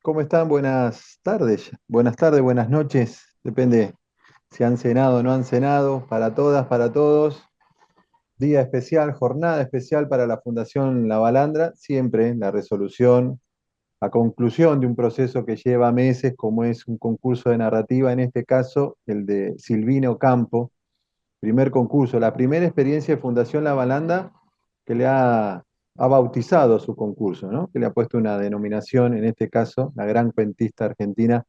¿Cómo están? Buenas tardes. Buenas tardes, buenas noches. Depende si han cenado o no han cenado. Para todas, para todos. Día especial, jornada especial para la Fundación La Balandra. Siempre la resolución, la conclusión de un proceso que lleva meses, como es un concurso de narrativa, en este caso el de Silvino Campo. Primer concurso, la primera experiencia de Fundación La Balandra que ha bautizado su concurso, ¿no? Que le ha puesto una denominación, en este caso, la gran cuentista argentina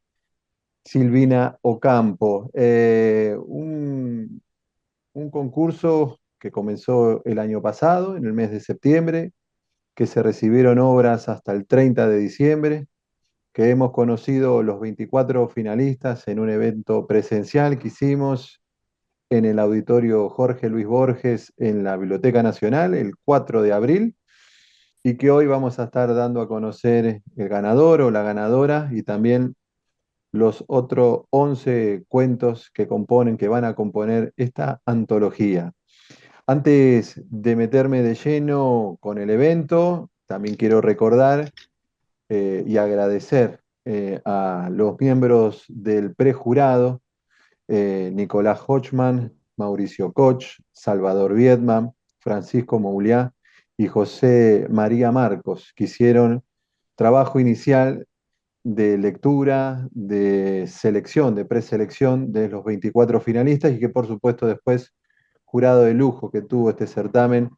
Silvina Ocampo. Un concurso que comenzó el año pasado, en el mes de septiembre, que se recibieron obras hasta el 30 de diciembre, que hemos conocido los 24 finalistas en un evento presencial que hicimos en el auditorio Jorge Luis Borges en la Biblioteca Nacional el 4 de abril y que hoy vamos a estar dando a conocer el ganador o la ganadora y también los otros 11 cuentos que componen, que van a componer esta antología. Antes de meterme de lleno con el evento, también quiero recordar y agradecer a los miembros del prejurado, Nicolás Hochman, Mauricio Koch, Salvador Viedma, Francisco Mouliá y José María Marcos, que hicieron trabajo inicial de lectura, de selección, de preselección de los 24 finalistas y que por supuesto después jurado de lujo que tuvo este certamen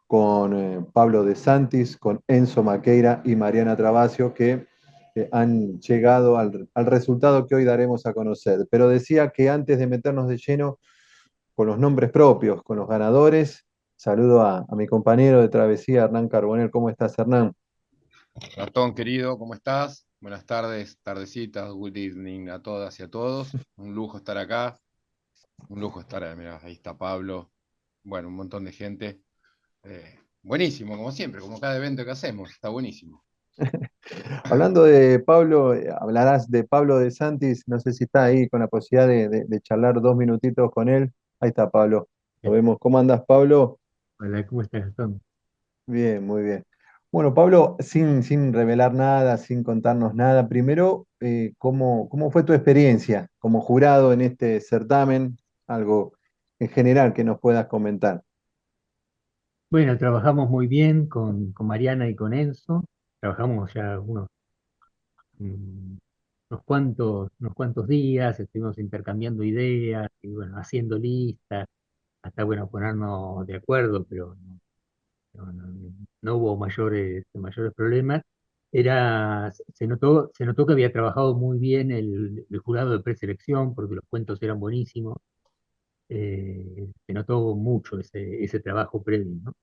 con Pablo De Santis, con Enzo Maqueira y Mariana Travasio que han llegado al resultado que hoy daremos a conocer. Pero decía que antes de meternos de lleno con los nombres propios, con los ganadores, saludo a mi compañero de travesía, Hernán Carbonell. ¿Cómo estás, Hernán? Gastón, querido, ¿cómo estás? Buenas tardes, tardecitas, good evening a todas y a todos. Un lujo estar acá, un lujo estar, mira, ahí está Pablo, bueno, un montón de gente. Buenísimo, como siempre, como cada evento que hacemos, está buenísimo. Hablando de Pablo, hablarás de Pablo de Santis, no sé si está ahí con la posibilidad de charlar 2 minutitos con él. Ahí está Pablo, lo vemos. ¿Cómo andas, Pablo? Hola, ¿cómo estás, Gastón? Bien, muy bien. Bueno, Pablo, sin revelar nada, sin contarnos nada, primero, ¿cómo fue tu experiencia como jurado en este certamen? Algo en general que nos puedas comentar. Bueno, trabajamos muy bien con Mariana y con Enzo. Trabajamos ya mm, unos cuantos días, estuvimos intercambiando ideas y bueno, haciendo listas, hasta bueno, ponernos de acuerdo, pero no hubo mayores problemas. Se notó que había trabajado muy bien el jurado de preselección, porque los cuentos eran buenísimos. Se notó mucho ese trabajo previo, ¿no?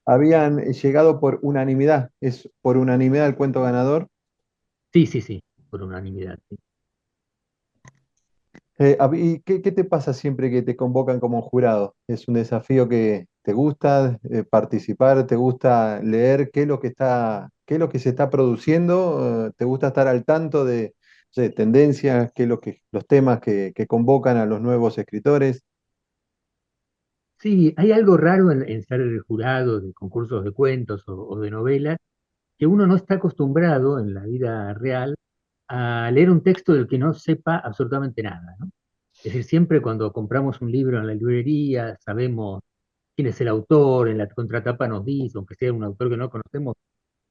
Habían llegado por unanimidad, ¿es por unanimidad el cuento ganador? Sí, sí, sí, por unanimidad, sí. ¿Y qué te pasa siempre que te convocan como jurado? ¿Es un desafío que te gusta participar? ¿Te gusta leer qué es lo que se está produciendo? ¿Te gusta estar al tanto de, no sé, tendencias, los temas que convocan a los nuevos escritores? Sí, hay algo raro en ser el jurado de concursos de cuentos o de novelas, que uno no está acostumbrado en la vida real a leer un texto del que no sepa absolutamente nada, ¿no? Es decir, siempre cuando compramos un libro en la librería, sabemos quién es el autor, en la contratapa nos dice, aunque sea un autor que no conocemos,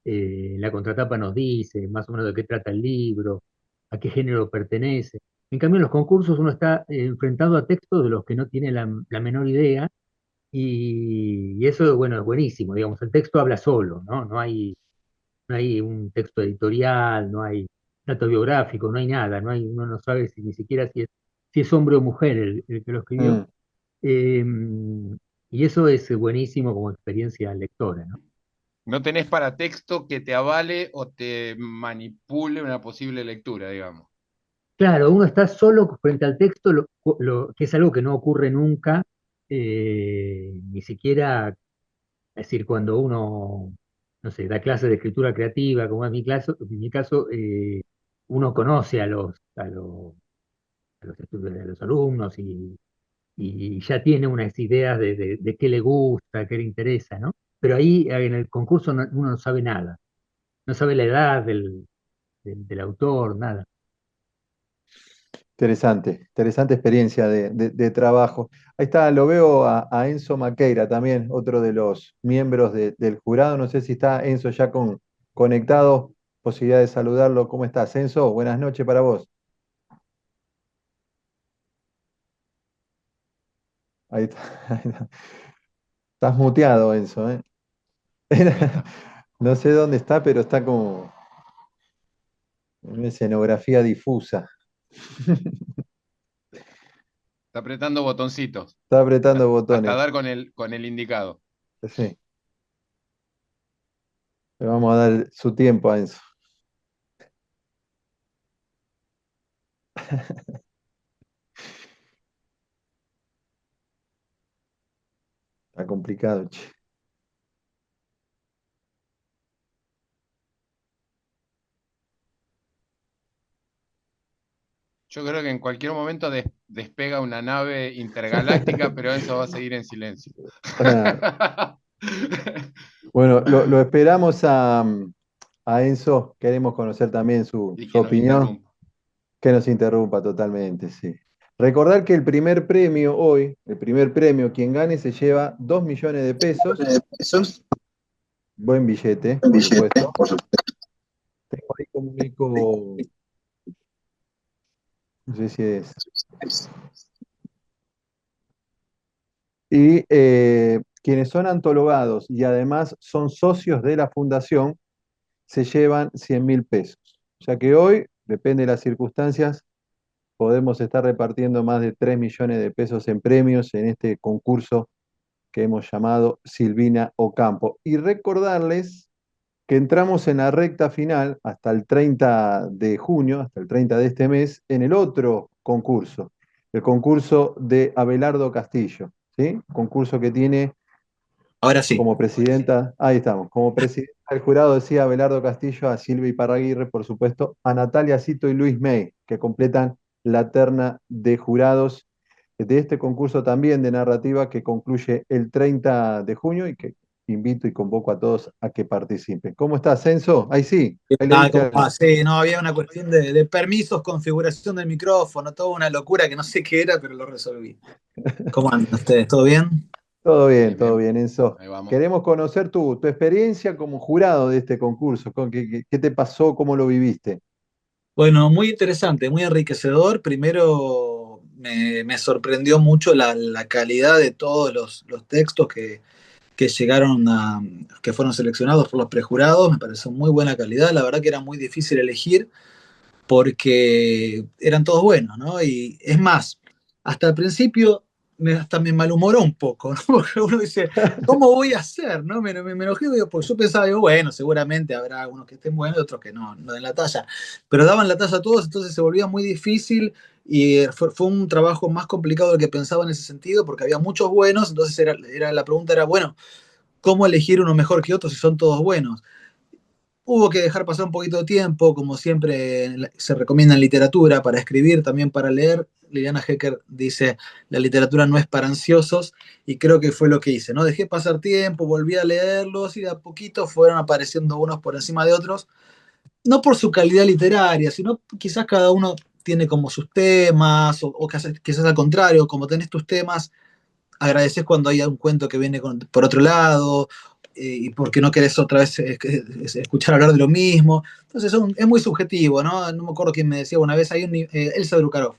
la contratapa nos dice más o menos de qué trata el libro, a qué género pertenece. En cambio, en los concursos uno está enfrentado a textos de los que no tiene la menor idea y eso, bueno, es buenísimo, digamos, el texto habla solo, ¿no? No hay un texto editorial, no hay dato biográfico, no hay nada, uno no sabe ni siquiera si es hombre o mujer el que lo escribió. Mm. Eh, y eso es buenísimo como experiencia lectora, ¿no? No tenés para texto que te avale o te manipule una posible lectura, digamos. Claro, uno está solo frente al texto, que es algo que no ocurre nunca, ni siquiera, es decir, cuando uno, no sé, da clases de escritura creativa, como es mi caso, uno conoce los estudios de los alumnos y ya tiene unas ideas de qué le gusta, qué le interesa, ¿no? Pero ahí en el concurso uno no sabe nada, no sabe la edad del autor, nada. Interesante, interesante experiencia de trabajo. Ahí está, lo veo a Enzo Maqueira también, otro de los miembros del jurado. No sé si está Enzo ya conectado, posibilidad de saludarlo. ¿Cómo estás, Enzo? Buenas noches para vos. Ahí está. Ahí está. Estás muteado, Enzo, ¿eh? Ahí está. No sé dónde está, pero está como en una escenografía difusa. Está apretando botoncitos Está apretando hasta botones. dar con el indicado. Sí, le vamos a dar su tiempo a Enzo. Está complicado, che. Yo creo que en cualquier momento despega una nave intergaláctica, pero eso va a seguir en silencio. Ah, bueno, lo esperamos a Enzo. Queremos conocer también Y su que nos opinión, interrumpa. que nos interrumpa totalmente, sí. Recordar que el primer premio hoy, el primer premio, quien gane se lleva 2 millones de pesos. Pesos, Buen billete, un por billete, supuesto. por supuesto. Tengo ahí como un eco, no sé si es. Y quienes son antologados y además son socios de la fundación se llevan 100.000 pesos. O sea que hoy, depende de las circunstancias, podemos estar repartiendo más de 3 millones de pesos en premios en este concurso que hemos llamado Silvina Ocampo. Y recordarles que entramos en la recta final hasta el 30 de junio, hasta el 30 de este mes, en el otro concurso, el concurso de Abelardo Castillo, ¿sí? Concurso que tiene Ahora sí. como presidenta, ahí estamos, como presidenta del jurado decía Abelardo Castillo, a Silvia Iparraguirre, por supuesto, a Natalia Cito y Luis May, que completan la terna de jurados de este concurso también de narrativa que concluye el 30 de junio y que invito y convoco a todos a que participen. ¿Cómo estás, Censo? Ahí sí, ahí Ah, leíste ¿cómo va? algo. Sí, no, había una cuestión de permisos, configuración del micrófono, toda una locura que no sé qué era, pero lo resolví. ¿Cómo andan ustedes? ¿Todo bien? Bien, Todo bien. bien, Enzo. Ahí vamos. Queremos conocer tu experiencia como jurado de este concurso. ¿Qué te pasó? ¿Cómo lo viviste? Bueno, muy interesante, muy enriquecedor. Primero me sorprendió mucho la calidad de todos los textos que llegaron que fueron seleccionados por los prejurados. Me pareció muy buena calidad. La verdad que era muy difícil elegir, porque eran todos buenos, ¿no? Y es más, hasta el principio hasta me malhumoró un poco, ¿no? Porque uno dice, ¿cómo voy a hacer? ¿No? Me enojé, porque yo pensaba, digo, bueno, seguramente habrá algunos que estén buenos y otros que no den la talla, pero daban la talla a todos, entonces se volvía muy difícil y fue un trabajo más complicado del que pensaba en ese sentido, porque había muchos buenos, entonces la pregunta era, bueno, ¿cómo elegir uno mejor que otro si son todos buenos? Hubo que dejar pasar un poquito de tiempo, como siempre se recomienda en literatura, para escribir, también para leer. Liliana Hecker dice, la literatura no es para ansiosos, y creo que fue lo que hice, ¿no? Dejé pasar tiempo, volví a leerlos y de a poquito fueron apareciendo unos por encima de otros, no por su calidad literaria, sino quizás cada uno tiene como sus temas, o quizás al contrario, como tenés tus temas, agradeces cuando hay un cuento que viene por otro lado, y porque no querés otra vez escuchar hablar de lo mismo. Entonces es muy subjetivo, ¿no? No me acuerdo quién me decía una vez, hay Elsa Drukarov,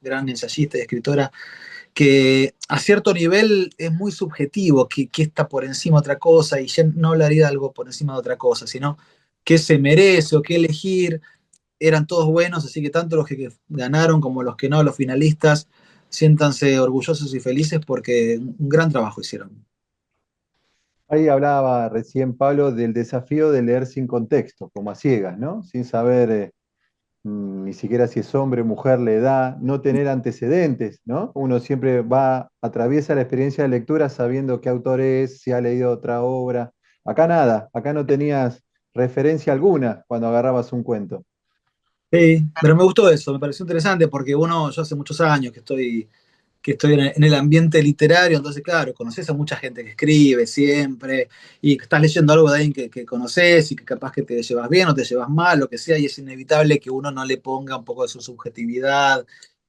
gran ensayista y escritora, que a cierto nivel es muy subjetivo, que está por encima de otra cosa, y ya no hablaría de algo por encima de otra cosa, sino qué se merece o qué elegir. Eran todos buenos, así que tanto los que ganaron como los que no, los finalistas, siéntanse orgullosos y felices porque un gran trabajo hicieron. Ahí hablaba recién Pablo del desafío de leer sin contexto, como a ciegas, ¿no? Sin saber ni siquiera si es hombre, mujer, la edad, no tener antecedentes, ¿no? Uno siempre atraviesa la experiencia de lectura sabiendo qué autor es, si ha leído otra obra. Acá nada, acá no tenías referencia alguna cuando agarrabas un cuento. Sí, pero me gustó eso, me pareció interesante porque yo hace muchos años que estoy en el ambiente literario, entonces, claro, conoces a mucha gente que escribe siempre, y que estás leyendo algo de alguien que conoces y que capaz que te llevas bien o te llevas mal, lo que sea, y es inevitable que uno no le ponga un poco de su subjetividad,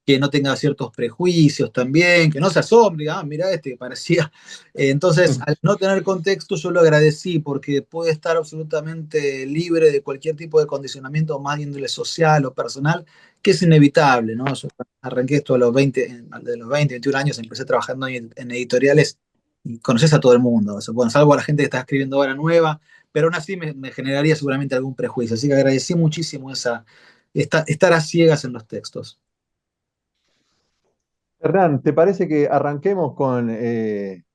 que no tenga ciertos prejuicios también, que no se asombre, mira este que parecía. Entonces, al no tener contexto, yo lo agradecí porque puede estar absolutamente libre de cualquier tipo de condicionamiento más de índole social o personal, que es inevitable, ¿no? Yo arranqué esto de los 20, 21 años, empecé trabajando en editoriales y conoces a todo el mundo. O sea, bueno, salvo a la gente que está escribiendo ahora nueva, pero aún así me generaría seguramente algún prejuicio. Así que agradecí muchísimo estar a ciegas en los textos. Hernán, ¿te parece que arranquemos con el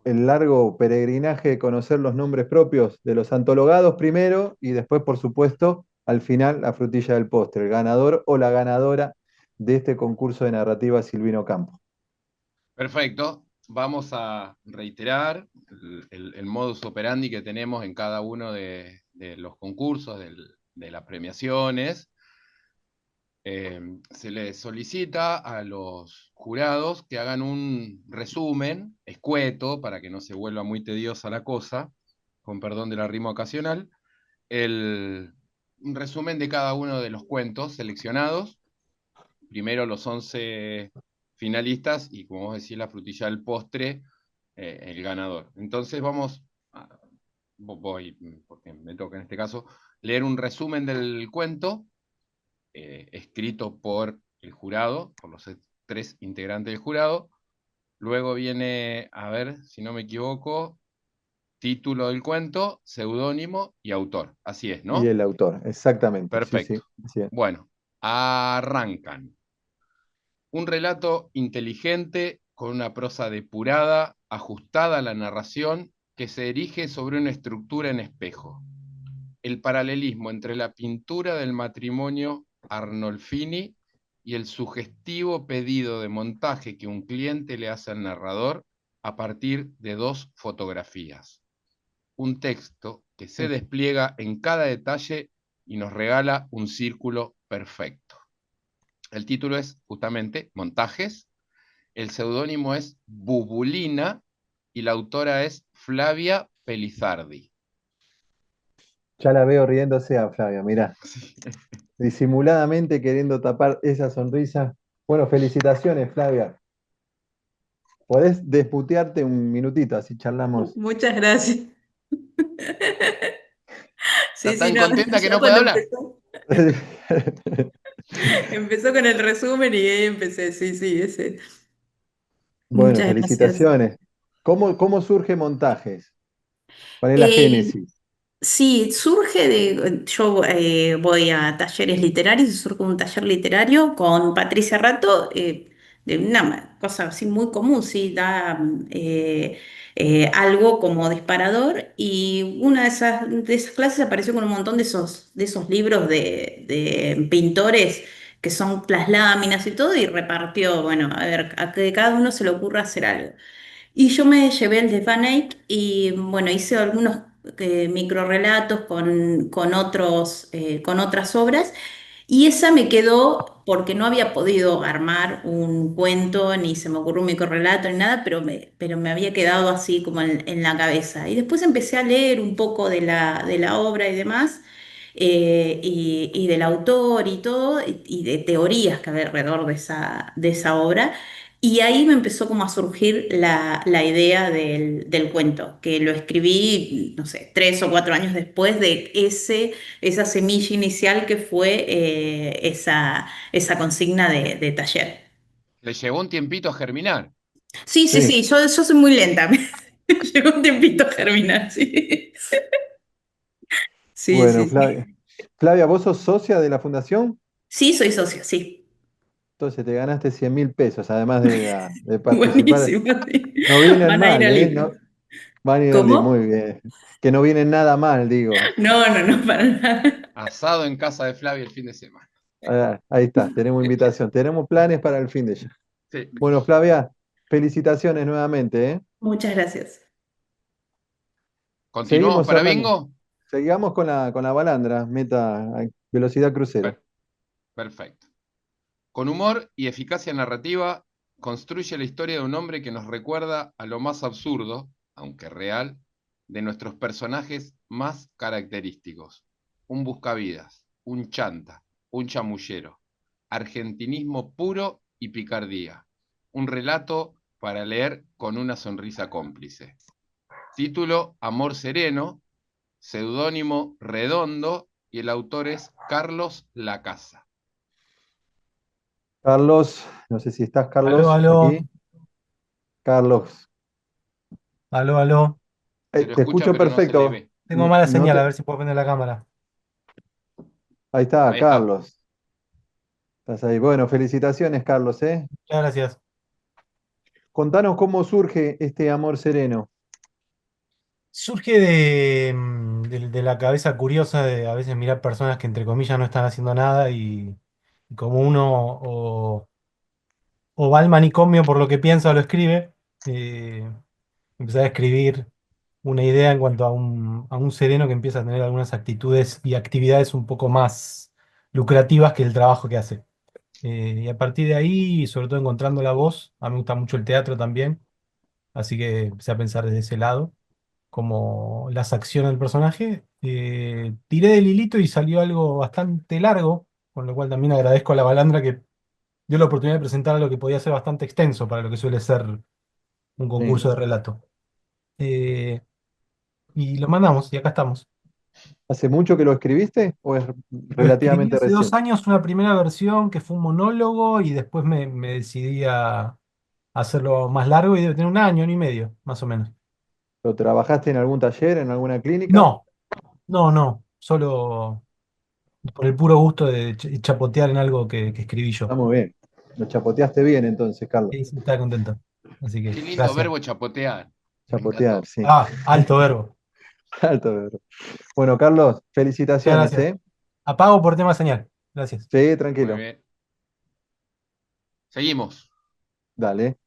largo peregrinaje de conocer los nombres propios de los antologados primero y después, por supuesto, al final la frutilla del postre, el ganador o la ganadora de este concurso de narrativa Silvino Campo? Perfecto. Vamos a reiterar el modus operandi que tenemos en cada uno de los concursos, de las premiaciones. Se les solicita a los jurados que hagan un resumen escueto para que no se vuelva muy tediosa la cosa, con perdón de la rima ocasional, un resumen de cada uno de los cuentos seleccionados, primero los 11 finalistas y como vos decís, la frutilla del postre, el ganador. Entonces voy, porque me toca en este caso, leer un resumen del cuento escrito por el jurado, por los 3 integrantes del jurado. Luego viene, a ver si no me equivoco, título del cuento, seudónimo y autor. Así es, Y ¿no? el autor, exactamente, sí, Perfecto. sí, así es. Bueno, arrancan. Un relato inteligente, con una prosa depurada, ajustada a la narración, que se erige sobre una estructura en espejo. El paralelismo entre la pintura del matrimonio Arnolfini y el sugestivo pedido de montaje que un cliente le hace al narrador a partir de 2 fotografías. Un texto que se despliega en cada detalle y nos regala un círculo perfecto. El título es justamente Montajes, el seudónimo es Bubulina y la autora es Flavia Pelizardi. Ya la veo riéndose a Flavia, mirá, Sí. disimuladamente queriendo tapar esa sonrisa. Bueno, felicitaciones, Flavia. Podés desputearte un minutito, así charlamos. Muchas gracias. Está Sí, sí, tan no, contenta que ya no puede cuando hablar. empezó con el resumen y ahí empecé, sí, sí, ese. Bueno, Muchas gracias. felicitaciones. ¿Cómo surge Montajes? ¿Cuál es la Eh, génesis? Sí, yo voy a talleres literarios, y surge un taller literario con Patricia Rato, de una cosa así muy común, sí, da algo como disparador, y una de esas clases apareció con un montón de esos libros de pintores que son las láminas y todo, y repartió, bueno, a ver, a que cada uno se le ocurra hacer algo. Y yo me llevé el de Van Eyck y bueno, hice algunos microrelatos con otras obras y esa me quedó porque no había podido armar un cuento, ni se me ocurrió un microrelato ni nada, pero me había quedado así como en la cabeza. Y después empecé a leer un poco de la obra y demás, y del autor y todo, y de teorías que había alrededor de esa obra. Y ahí me empezó como a surgir la idea del cuento, que lo escribí, no sé, 3 o 4 años después de esa semilla inicial que fue esa consigna de taller. Le llevó un tiempito a germinar. Sí, sí, Sí. sí, yo soy muy lenta. Llegó un tiempito a germinar, sí. Sí, Bueno, sí, Flavia. sí. Flavia, ¿vos sos socia de la fundación? Sí, soy socio, sí. Entonces te ganaste 100.000 pesos, además de participar. Buenísimo, sí. No vienen Van a ir mal, al ¿eh? libro. No, van a ir al muy ¿Cómo? bien. Que no vienen nada mal, digo. No, no, no, para nada. Asado en casa de Flavia el fin de semana. Ah, ahí está, tenemos invitación. Tenemos planes para el fin de ya. Sí. Bueno, Flavia, felicitaciones nuevamente, ¿eh? Muchas gracias. ¿Continuamos Seguimos, para Hernán. bingo? Sigamos con la balandra, meta a velocidad crucero. Perfecto. Con humor y eficacia narrativa, construye la historia de un hombre que nos recuerda a lo más absurdo, aunque real, de nuestros personajes más característicos. Un buscavidas, un chanta, un chamullero, argentinismo puro y picardía. Un relato para leer con una sonrisa cómplice. Título: Amor Sereno, seudónimo Redondo, y el autor es Carlos Lacasa. Carlos, no sé si estás, Aló, Carlos, aló, aquí. Carlos, aló, aló. Se lo te escucha, escucho pero no se le perfecto. ve. Tengo mala No señal, a te... ver si puedo prender la cámara. Ahí está, Ahí está. Carlos. Estás ahí. Bueno, felicitaciones, Carlos, ¿eh? Muchas gracias. Contanos cómo surge este Amor Sereno. Surge de la cabeza curiosa de a veces mirar personas que entre comillas no están haciendo nada y como uno o va al manicomio por lo que piensa o lo escribe, eh, empezar a escribir una idea en cuanto a un sereno que empieza a tener algunas actitudes y actividades un poco más lucrativas que el trabajo que hace. Y a partir de ahí, sobre todo encontrando la voz, a mí me gusta mucho el teatro también, así que empecé a pensar desde ese lado, como las acciones del personaje. Tiré del hilito y salió algo bastante largo, con lo cual también agradezco a la Balandra que dio la oportunidad de presentar algo que podía ser bastante extenso para lo que suele ser un Sí. concurso de relato. Eh, y lo mandamos, y acá estamos. ¿Hace mucho que lo escribiste o es Lo escribí relativamente hace dos reciente? años, una primera versión que fue un monólogo, y después me decidí a hacerlo más largo y debe tener un año y medio, más o menos. ¿Lo trabajaste en algún taller, en alguna clínica? No, no, solo por el puro gusto de chapotear en algo que escribí Está yo. muy bien. Lo chapoteaste bien entonces, Carlos. Y sí, estaba contento. Así que, Qué lindo gracias. verbo chapotear. Me Chapotear, encantó. sí. Ah, alto verbo. Alto, verbo. Bueno, Carlos, Muchas felicitaciones, gracias. ¿eh? Apago por tema señal. Gracias. Sí, Muy tranquilo. bien. Seguimos. Dale.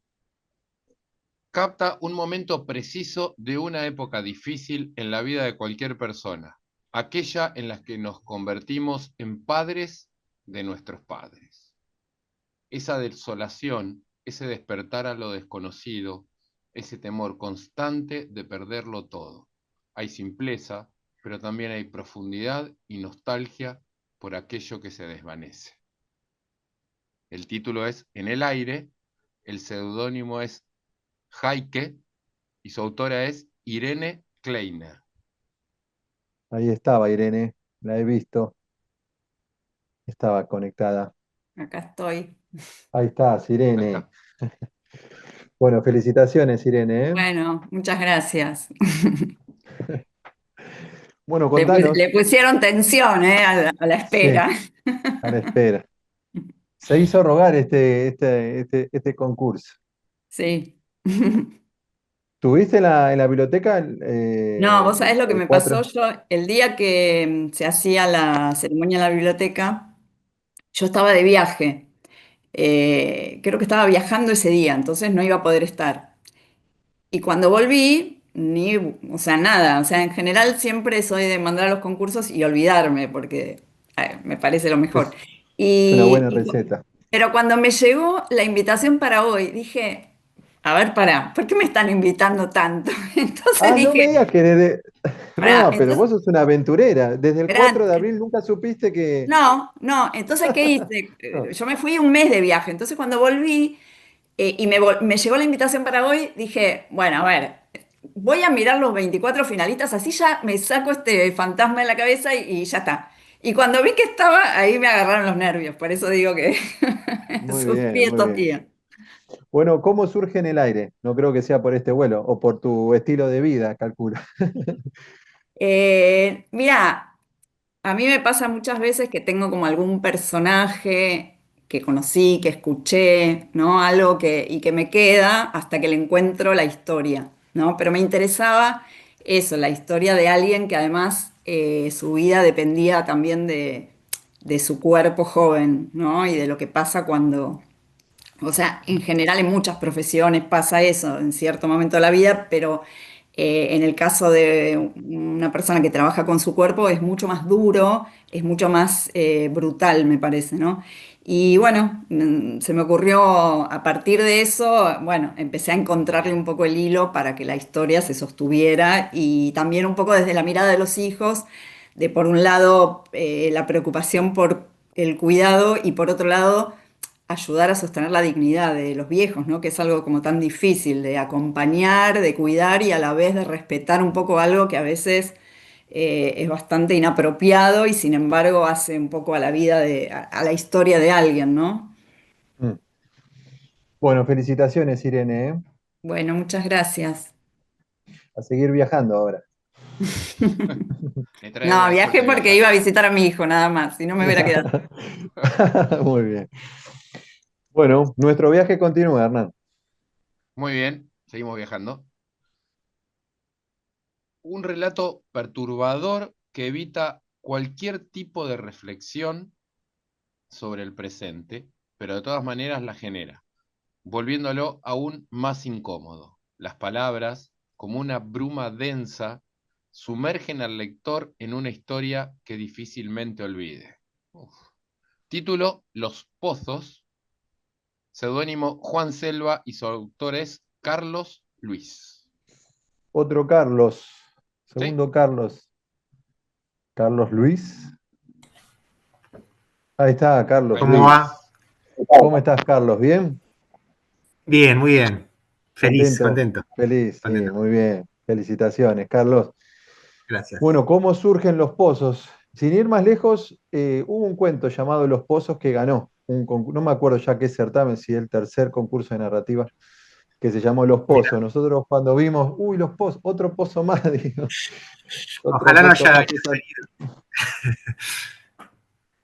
Capta un momento preciso de una época difícil en la vida de cualquier persona, aquella en la que nos convertimos en padres de nuestros padres. Esa desolación, ese despertar a lo desconocido, ese temor constante de perderlo todo. Hay simpleza, pero también hay profundidad y nostalgia por aquello que se desvanece. El título es En el aire, el seudónimo es Heike y su autora es Irene Kleiner. Ahí estaba, Irene. La he visto. Estaba conectada. Acá estoy. Ahí estás, Ahí Irene. está. Bueno, felicitaciones, Irene, ¿eh? Bueno, muchas gracias. Bueno, Le contanos. pusieron tensión, a la Sí, espera. a la espera. Se hizo rogar este concurso. Sí. ¿Tuviste en la biblioteca No, vos sabés lo que el me pasó 4? yo, el día que se hacía la ceremonia en la biblioteca, yo estaba de viaje. Creo que estaba viajando ese día, entonces no iba a poder estar. Y cuando volví, o sea, nada, o sea, en general siempre soy de mandar a los concursos y olvidarme, porque me parece lo mejor. Es una Y, buena y receta. pero cuando me llegó la invitación para hoy, dije, a ver, pará, ¿por qué me están invitando tanto? Entonces Ah, no me dije, digas que desde... pará, No, pero vos sos una aventurera. Desde el 4 esperá, de abril nunca supiste que... no, no, entonces, ¿qué hice? No. Yo me fui un mes de viaje, entonces cuando volví y me llegó la invitación para hoy, dije, bueno, a ver, voy a mirar los 24 finalistas, así ya me saco este fantasma de la cabeza y ya está. Y cuando vi que estaba, ahí me agarraron los nervios, por eso digo que Muy sufrí bien, muy estos bien. días. Bueno, ¿cómo surge en el aire? No creo que sea por este vuelo o por tu estilo de vida, calculo. Mira, a mí me pasa muchas veces que tengo como algún personaje que conocí, que escuché, ¿no? Algo y que me queda hasta que le encuentro la historia, ¿no? Pero me interesaba eso, la historia de alguien que además su vida dependía también de su cuerpo joven, ¿no? Y de lo que pasa cuando, o sea, en general en muchas profesiones pasa eso en cierto momento de la vida, pero En el caso de una persona que trabaja con su cuerpo es mucho más duro, es mucho más brutal, me parece, ¿no? Y bueno, se me ocurrió a partir de eso, bueno, empecé a encontrarle un poco el hilo para que la historia se sostuviera y también un poco desde la mirada de los hijos, de por un lado la preocupación por el cuidado y por otro lado ayudar a sostener la dignidad de los viejos, ¿no? Que es algo como tan difícil de acompañar, de cuidar y a la vez de respetar un poco algo que a veces es bastante inapropiado y sin embargo hace un poco a la vida a la historia de alguien, ¿no? Mm. Bueno, felicitaciones, Irene, ¿eh? Bueno, muchas gracias. A seguir viajando ahora. Le trae No, buena viajé suerte porque viajar. iba a visitar a mi hijo nada más, si no me hubiera quedado. Muy bien. Bueno, nuestro viaje continúa, Hernán. Muy bien, seguimos viajando. Un relato perturbador que evita cualquier tipo de reflexión sobre el presente, pero de todas maneras la genera, volviéndolo aún más incómodo. Las palabras, como una bruma densa, sumergen al lector en una historia que difícilmente olvide. Uf. Título: Los Pozos, seudónimo Juan Selva y su autor es Carlos Luis. Otro Carlos, ¿Sí? segundo Carlos, Carlos Luis. Ahí está, Carlos Ahí ¿Cómo está. Luis. va? ¿Cómo estás, Carlos? ¿Bien? Bien, muy bien. Feliz, ¿Contento? contento, Feliz, sí, contento. muy bien. Felicitaciones, Carlos. Gracias. Bueno, ¿cómo surgen los pozos? Sin ir más lejos, hubo un cuento llamado Los Pozos que ganó. No me acuerdo ya qué certamen, si el tercer concurso de narrativa, que se llamó Los Mira, Pozos. Nosotros cuando vimos, uy, los pozos, otro pozo más, digo, otro ojalá no pozo haya más.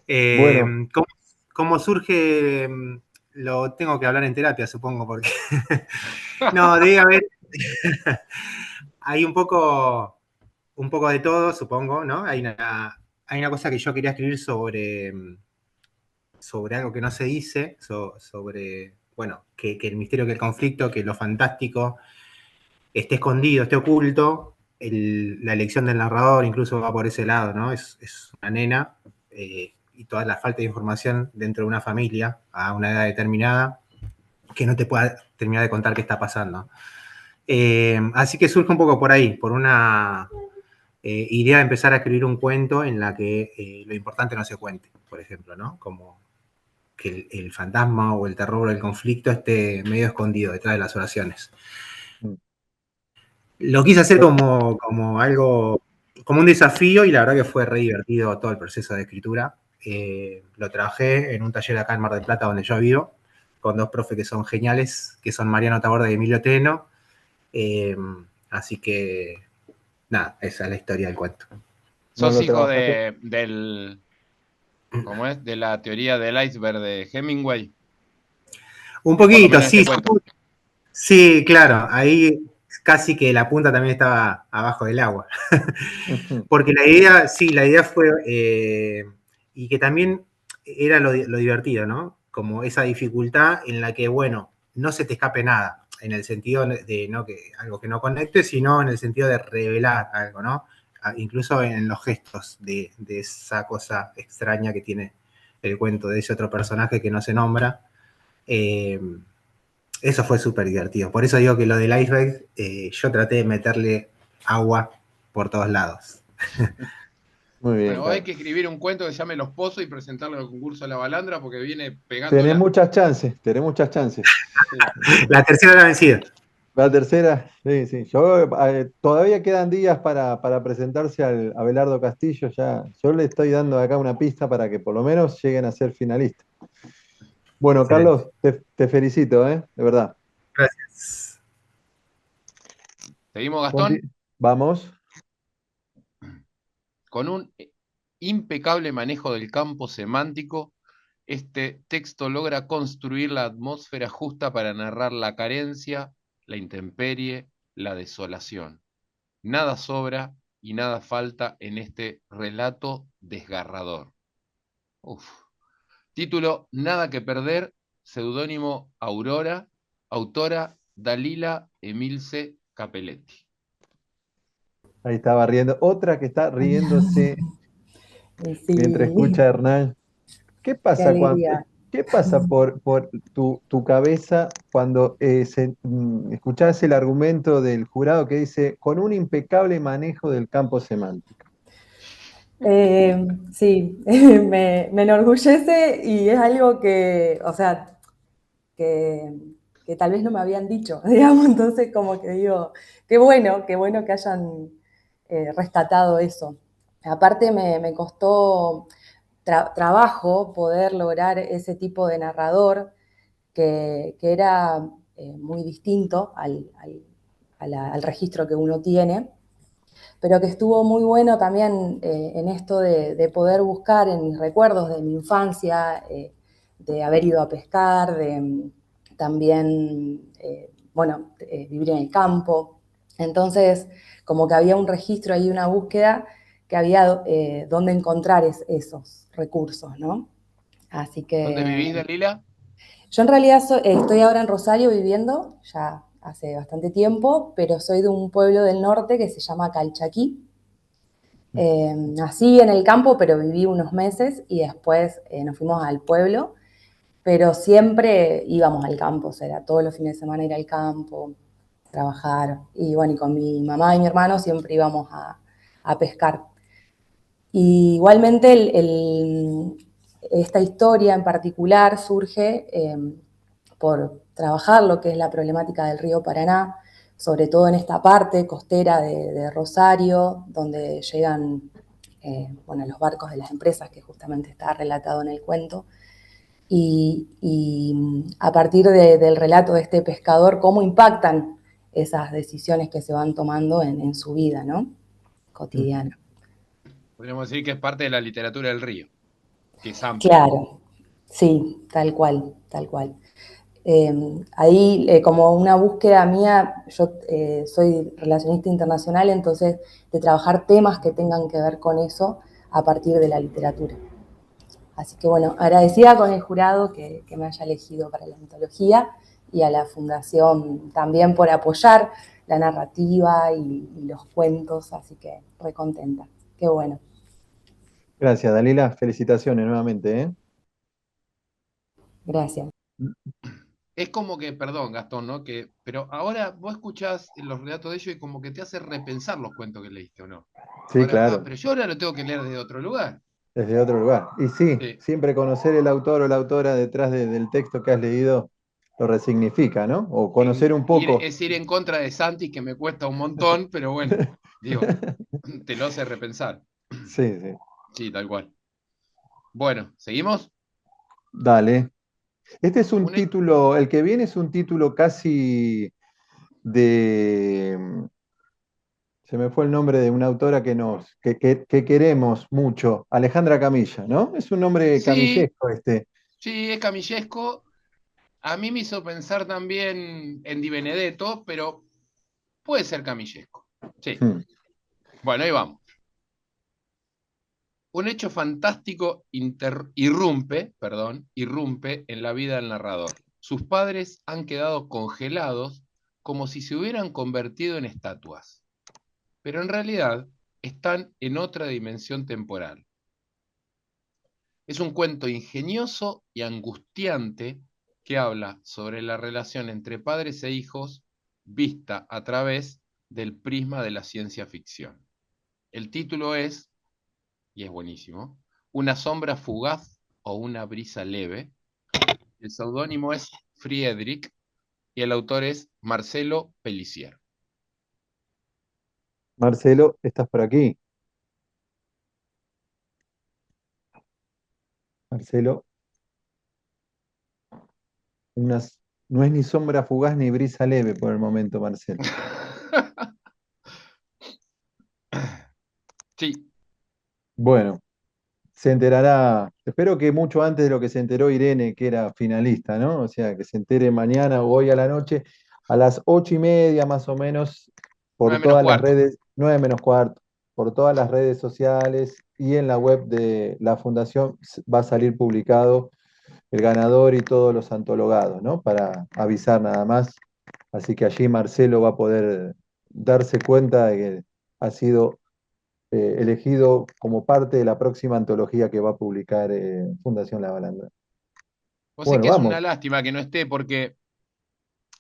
Eh, Bueno, ¿cómo, cómo surge? Lo tengo que hablar en terapia, supongo, porque no, debe haber, hay un poco de todo, supongo, ¿no? Hay una cosa que yo quería escribir sobre algo que no se dice, sobre, bueno, que el misterio, que el conflicto, que lo fantástico esté escondido, esté oculto. La elección del narrador incluso va por ese lado, ¿no? Es una nena y toda la falta de información dentro de una familia a una edad determinada que no te pueda terminar de contar qué está pasando. Así que surge un poco por ahí, por una idea de empezar a escribir un cuento en la que lo importante no se cuente, por ejemplo, ¿no? Como que el fantasma o el terror o el conflicto esté medio escondido detrás de las oraciones. Lo quise hacer como algo, como un desafío y la verdad que fue re divertido todo el proceso de escritura. Lo trabajé en un taller acá en Mar del Plata donde yo vivo, con dos profes que son geniales, que son Mariano Taborda y Emilio Teno. Eh, Así que, nada, esa es la historia del cuento. no ¿Sos lo hijo trabajaste. ¿cómo es? De la teoría del iceberg de Hemingway? Un Por lo poquito, menos en sí, este cuento. sí, claro, ahí casi que la punta también estaba abajo del agua. Porque la idea, sí, la idea fue, y que también era lo divertido, ¿no? Como esa dificultad en la que, bueno, no se te escape nada, en el sentido de no que algo que no conecte, sino en el sentido de revelar algo, ¿no? Incluso en los gestos de esa cosa extraña que tiene el cuento de ese otro personaje que no se nombra. Eh, Eso fue súper divertido. Por eso digo que lo del iceberg, yo traté de meterle agua por todos lados. Muy bien, Bueno, hay Carlos. que escribir un cuento que se llame Los Pozos y presentarlo en el concurso de la Balandra porque viene Tenés pegándola. muchas chances, tenés muchas chances. Sí. La tercera era vencida. La tercera, sí, sí. Todavía quedan días para presentarse al Abelardo Castillo. Ya, yo le estoy dando acá una pista para que por lo menos lleguen a ser finalistas. Bueno, Excelente. Carlos, te felicito, ¿eh? De verdad. Gracias. ¿Seguimos, Gastón? Vamos. Con un impecable manejo del campo semántico, este texto logra construir la atmósfera justa para narrar la carencia, la intemperie, la desolación. Nada sobra y nada falta en este relato desgarrador. Uf. Título: Nada que perder, seudónimo Aurora, autora Dalila Emilce Capelletti. Ahí estaba riendo. Otra que está riéndose mientras escucha Sí, a Hernán. ¿Qué qué pasa alegría. qué pasa por tu cabeza cuando escuchás el argumento del jurado que dice con un impecable manejo del campo semántico? Sí, me enorgullece y es algo que, o sea, que, que tal vez no me habían dicho, digamos, entonces como que digo, qué bueno que hayan rescatado eso. Aparte me costó trabajo poder lograr ese tipo de narrador que era muy distinto al registro que uno tiene, pero que estuvo muy bueno también en esto de poder buscar en mis recuerdos de mi infancia, de haber ido a pescar, de también, bueno, vivir en el campo. Entonces, como que había un registro ahí, una búsqueda, que había dónde encontrar esos recursos, ¿no? Así ¿Dónde que vivís, Dalila? yo en realidad estoy ahora en Rosario viviendo, ya hace bastante tiempo, pero soy de un pueblo del norte que se llama Calchaquí. Nací en el campo, pero viví unos meses y después nos fuimos al pueblo, pero siempre íbamos al campo, o sea, era todos los fines de semana ir al campo, trabajar, y bueno, y con mi mamá y mi hermano siempre íbamos a pescar. Y igualmente esta historia en particular surge por trabajar lo que es la problemática del río Paraná, sobre todo en esta parte costera de Rosario, donde llegan bueno, los barcos de las empresas, que justamente está relatado en el cuento, y a partir del relato de este pescador, cómo impactan esas decisiones que se van tomando en su vida, ¿no? Cotidiana. Podríamos decir que es parte de la literatura del río, que es amplia. Claro, sí, tal cual, tal cual. Ahí, como una búsqueda mía, yo soy relacionista internacional, entonces de trabajar temas que tengan que ver con eso a partir de la literatura. Así que bueno, agradecida con el jurado que me haya elegido para la antología y a la Fundación también por apoyar la narrativa y los cuentos, así que recontenta. Qué bueno. Gracias, Dalila. Felicitaciones nuevamente, ¿eh? Gracias. Es como que, perdón, Gastón, ¿no? Pero ahora vos escuchás los relatos de ellos y como que te hace repensar los cuentos que leíste, ¿o no? Sí, Ahora, claro, pero yo ahora lo tengo que leer desde otro lugar. desde otro lugar. Y sí, Sí. siempre conocer el autor o la autora detrás del texto que has leído lo resignifica, ¿no? O conocer un poco. Es ir en contra de Santi, que me cuesta un montón, pero bueno, digo, te lo hace repensar. Sí, sí. Sí, tal cual. Bueno, ¿seguimos? Dale. Este es un Un he- título, el que viene es un título casi de, se me fue el nombre de una autora que queremos mucho, Alejandra Camilla, ¿no? Es un nombre Sí, camillesco este. sí, es camillesco. A mí me hizo pensar también en Di Benedetto, pero puede ser camillesco. Sí. Hmm. Bueno, ahí vamos. Un hecho fantástico irrumpe en la vida del narrador. Sus padres han quedado congelados como si se hubieran convertido en estatuas, pero en realidad están en otra dimensión temporal. Es un cuento ingenioso y angustiante que habla sobre la relación entre padres e hijos vista a través del prisma de la ciencia ficción. El título es, y es buenísimo, Una sombra fugaz o una brisa leve. El seudónimo es Friedrich y el autor es Marcelo Pellicier. Marcelo, ¿estás por aquí? Marcelo, unas, no es ni sombra fugaz ni brisa leve por el momento, Marcelo. Sí, Bueno, se enterará, espero que mucho antes de lo que se enteró Irene, que era finalista, ¿no? O sea, que se entere mañana o hoy a la noche, a las 8:30 más o menos, 9 por menos todas las cuarto. redes, 9:15, por todas las redes sociales y en la web de la Fundación va a salir publicado el ganador y todos los antologados, ¿no? Para avisar nada más. Así que allí Marcelo va a poder darse cuenta de que ha sido elegido como parte de la próxima antología que va a publicar Fundación La Balandra. Vos sé Bueno, que es una vamos. lástima que no esté, porque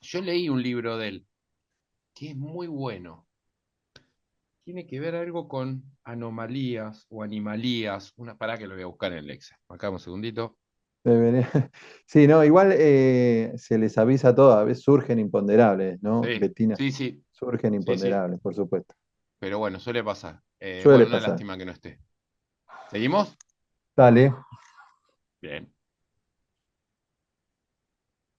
yo leí un libro de él, que es muy bueno. Tiene que ver algo con anomalías o animalías. Pará que lo voy a buscar en el Excel. Acá un segundito. Sí, no, igual se les avisa a todos, a veces surgen imponderables, ¿no, Sí, Betina? sí, sí, Surgen sí, sí. imponderables, por supuesto. Pero bueno, suele pasar. Suele Bueno, una pasar. lástima que no esté. ¿Seguimos? Dale. Bien.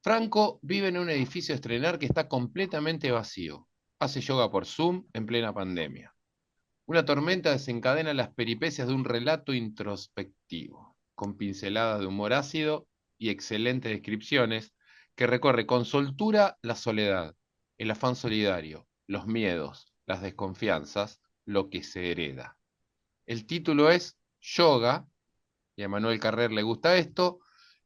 Franco vive en un edificio a estrenar que está completamente vacío. Hace yoga por Zoom en plena pandemia. Una tormenta desencadena las peripecias de un relato introspectivo, con pinceladas de humor ácido y excelentes descripciones, que recorre con soltura la soledad, el afán solidario, los miedos, las desconfianzas, lo que se hereda. El título es Yoga, y a Manuel Carrer le gusta esto.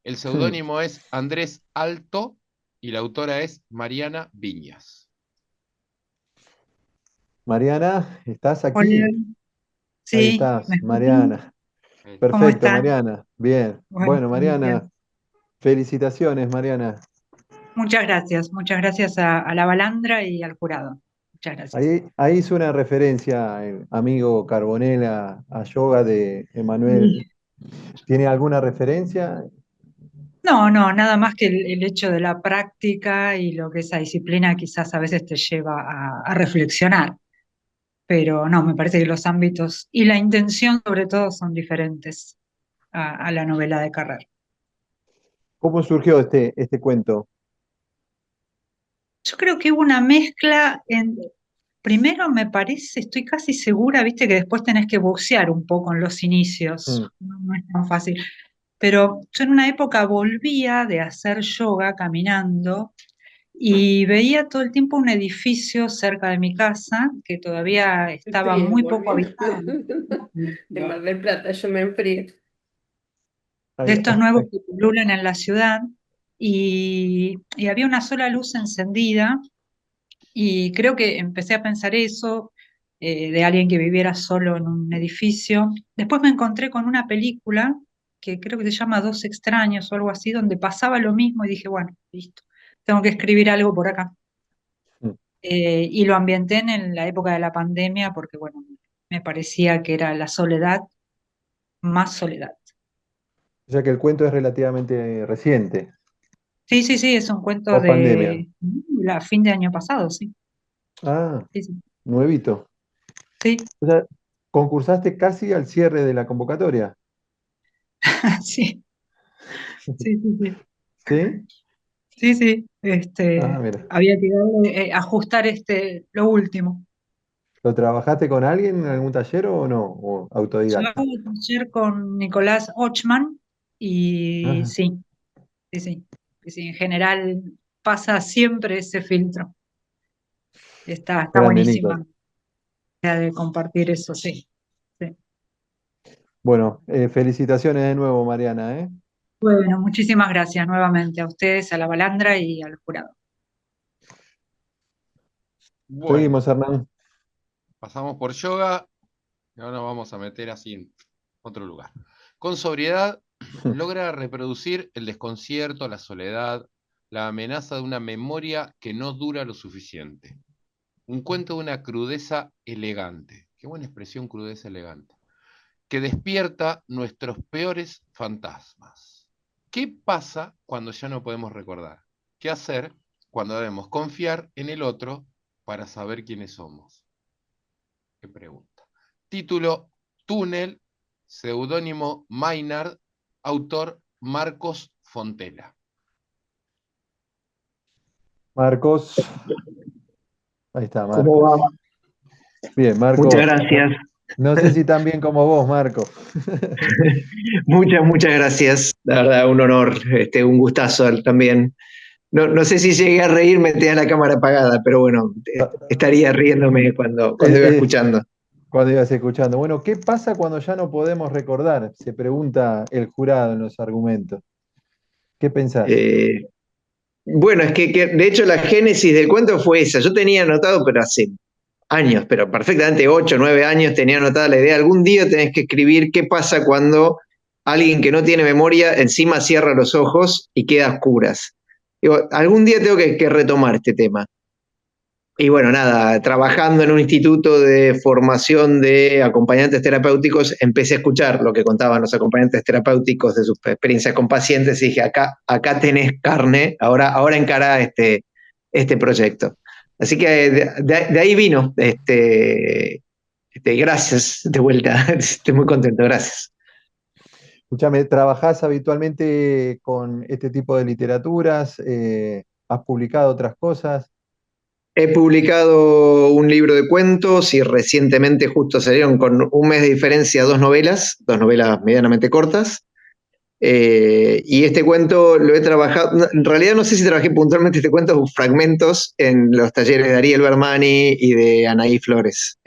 El seudónimo es Andrés Alto y la autora es Mariana Viñas. Mariana, ¿estás Hola, aquí? Ahí sí, ¿me estás, escuchan? Mariana. ¿Cómo Perfecto, están? Mariana. Bien. Bueno, Bueno, gracias. Mariana, felicitaciones, Mariana. Muchas gracias a la Balandra y al jurado. Muchas gracias. Ahí hizo una referencia el amigo Carbonella a yoga de Emanuel. Sí. ¿Tiene alguna referencia? No, no, nada más que el hecho de la práctica y lo que esa disciplina quizás a veces te lleva a reflexionar, pero no, me parece que los ámbitos y la intención sobre todo son diferentes a la novela de Carrer. ¿Cómo surgió este cuento? Yo creo que hubo una mezcla primero me parece, estoy casi segura, viste que después tenés que boxear un poco en los inicios, Mm, no es tan fácil, pero yo en una época volvía de hacer yoga caminando y veía todo el tiempo un edificio cerca de mi casa que todavía estaba Estoy muy poco volviendo habitado, de Mar del Plata, yo me enfrío. de ahí- estos nuevos que pululan en la ciudad, y había una sola luz encendida. Y creo que empecé a pensar eso, de alguien que viviera solo en un edificio. Después me encontré con una película que creo que se llama Dos extraños o algo así, donde pasaba lo mismo y dije, bueno, listo, tengo que escribir algo por acá. mm. Y lo ambienté en la época de la pandemia porque, bueno, me parecía que era la soledad más soledad. O sea que el cuento es relativamente reciente, Sí, sí, sí, es un cuento post pandemia. de la fin de año pasado, sí. Ah, Sí, sí. nuevito. Sí, O sea, concursaste casi al cierre de la convocatoria. sí, sí, sí, sí. ¿Sí? Sí, sí, Ah, mira. había que ajustar lo último. ¿Lo trabajaste con alguien en algún taller o no? ¿O Yo autodidacta? hago un taller con Nicolás Ochman y Ah, sí, sí, sí, sí, sí, en general pasa siempre ese filtro. Está grande, Nico. buenísima la idea de compartir eso, sí, sí. Bueno, felicitaciones de nuevo, Mariana, ¿eh? Bueno, muchísimas gracias nuevamente a ustedes, a la Balandra y al jurado. Bueno, Seguimos, Hernán. pasamos por yoga y ahora nos vamos a meter así en otro lugar. Con sobriedad logra reproducir el desconcierto, la soledad, la amenaza de una memoria que no dura lo suficiente. Un cuento de una crudeza elegante. Qué buena expresión, crudeza elegante. Que despierta nuestros peores fantasmas. ¿Qué pasa cuando ya no podemos recordar? ¿Qué hacer cuando debemos confiar en el otro para saber quiénes somos? ¿Qué pregunta? Título: Túnel, seudónimo Maynard, autor Marcos Fontela. Marcos. Ahí está, ¿Cómo va? Marcos. Bien, Muchas Marcos. gracias. No sé si tan bien como vos, Marco. Muchas gracias. La verdad, un honor, un gustazo también. No sé si llegué a reírme, tenía la cámara apagada, pero bueno, estaría riéndome cuando iba Es escuchando. cuando ibas escuchando. Bueno, ¿qué pasa cuando ya no podemos recordar? Se pregunta el jurado en los argumentos. ¿Qué pensás? Eh, bueno, es que de hecho la génesis del cuento fue esa. Yo tenía anotado, pero hace años, pero perfectamente 8 o 9 años tenía anotada la idea. Algún día tenés que escribir qué pasa cuando alguien que no tiene memoria encima cierra los ojos y queda a oscuras. Digo, algún día tengo que retomar este tema. Y bueno, nada, trabajando en un instituto de formación de acompañantes terapéuticos, empecé a escuchar lo que contaban los acompañantes terapéuticos de sus experiencias con pacientes y dije, acá tenés carne, ahora encará este proyecto. Así que de ahí vino, gracias de vuelta, estoy muy contento, gracias. Escúchame, ¿trabajás habitualmente con este tipo de literaturas? ¿Has publicado otras cosas? He publicado un libro de cuentos y recientemente justo salieron con un mes de diferencia dos novelas medianamente cortas. Y este cuento lo he trabajado, en realidad no sé si trabajé puntualmente este cuento, fragmentos en los talleres de Ariel Bermani y de Anaí Flores.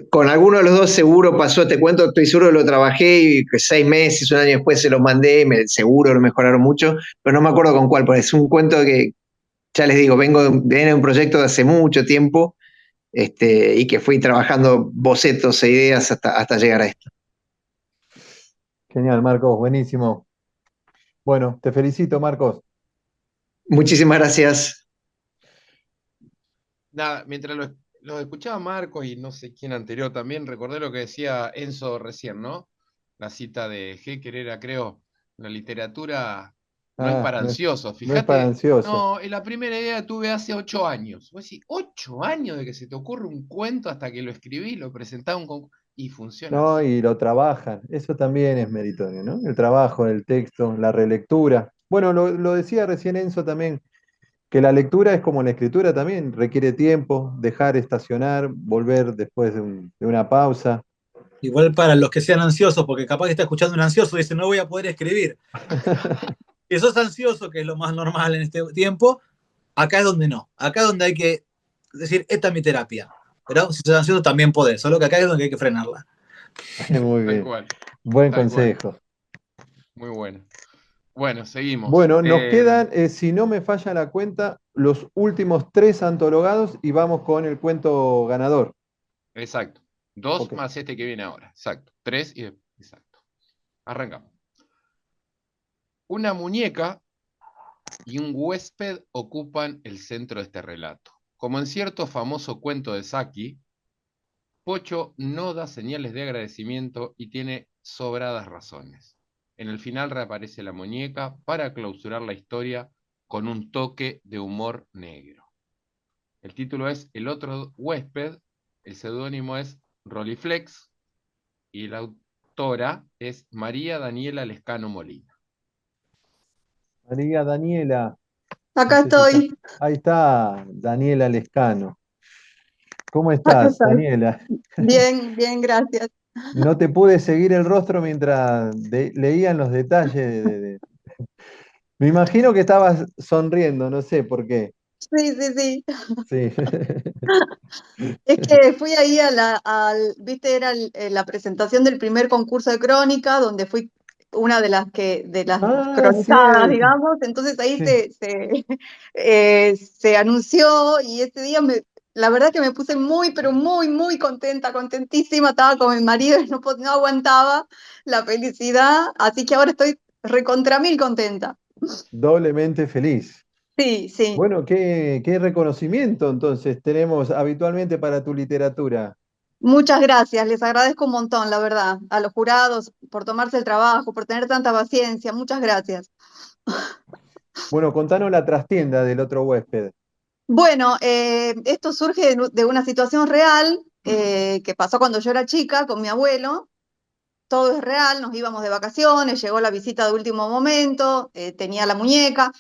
Con alguno de los dos seguro pasó este cuento, estoy seguro que lo trabajé y que 6 meses, un año después se los mandé, seguro lo mejoraron mucho, pero no me acuerdo con cuál, porque es un cuento que, ya les digo, vengo de un proyecto de hace mucho tiempo y que fui trabajando bocetos e ideas hasta llegar a esto. Genial, Marcos, buenísimo. Bueno, te felicito, Marcos. Muchísimas gracias. Nada, mientras lo escuchaba Marcos y no sé quién anterior también, recordé lo que decía Enzo recién, ¿no? La cita de Hecker era, creo, la literatura no es para No es ansiosos. no es para Fíjate, ansiosos. no, la primera idea tuve hace 8 años. Vos decís, 8 años de que se te ocurre un cuento hasta que lo escribí, lo presentás a un concurso y funciona No, así. y lo trabajan. Eso también es meritorio, ¿no? El trabajo, el texto, la relectura. Bueno, lo decía recién Enzo también, que la lectura es como la escritura también, requiere tiempo, dejar estacionar, volver después de una pausa. Igual para los que sean ansiosos, porque capaz que está escuchando un ansioso y dice, no voy a poder escribir. Si sos ansioso, que es lo más normal en este tiempo, acá es donde no. Acá es donde hay que decir, esta es mi terapia. Pero si sos ansioso también podés, solo que acá es donde hay que frenarla. Muy Tal bien. cual, Buen tal cual. consejo. Muy bueno. Bueno, seguimos. Bueno, nos quedan, si no me falla la cuenta, los últimos 3 antologados y vamos con el cuento ganador. Exacto. 2 Ok. más este que viene ahora. Exacto. 3 y exacto. Arrancamos. Una muñeca y un huésped ocupan el centro de este relato. Como en cierto famoso cuento de Saki, Pocho no da señales de agradecimiento y tiene sobradas razones. En el final reaparece la muñeca para clausurar la historia con un toque de humor negro. El título es El otro huésped, el seudónimo es Roliflex y la autora es María Daniela Lescano Molina. María Daniela. Acá No sé si está. estoy, Ahí está Daniela Lescano. ¿Cómo acá estás, estoy. Daniela? Bien, bien, gracias. No te pude seguir el rostro mientras leían los detalles Me imagino que estabas sonriendo, no sé por qué. Sí, sí, sí. Sí. Es que fui ahí viste, era la presentación del primer concurso de crónica, donde fui una de las Ah, cronicadas, cierto. digamos, entonces ahí Sí. se anunció y ese día la verdad que me puse muy, pero muy, muy contenta, contentísima, estaba con mi marido y no aguantaba la felicidad, así que ahora estoy recontra mil contenta. Doblemente feliz. Sí, sí. Bueno, qué reconocimiento entonces tenemos habitualmente para tu literatura. Muchas gracias, les agradezco un montón, la verdad, a los jurados por tomarse el trabajo, por tener tanta paciencia, muchas gracias. Bueno, contanos la trastienda del otro huésped. Bueno, esto surge de una situación real que pasó cuando yo era chica con mi abuelo. Todo es real, nos íbamos de vacaciones, llegó la visita de último momento, tenía la muñeca,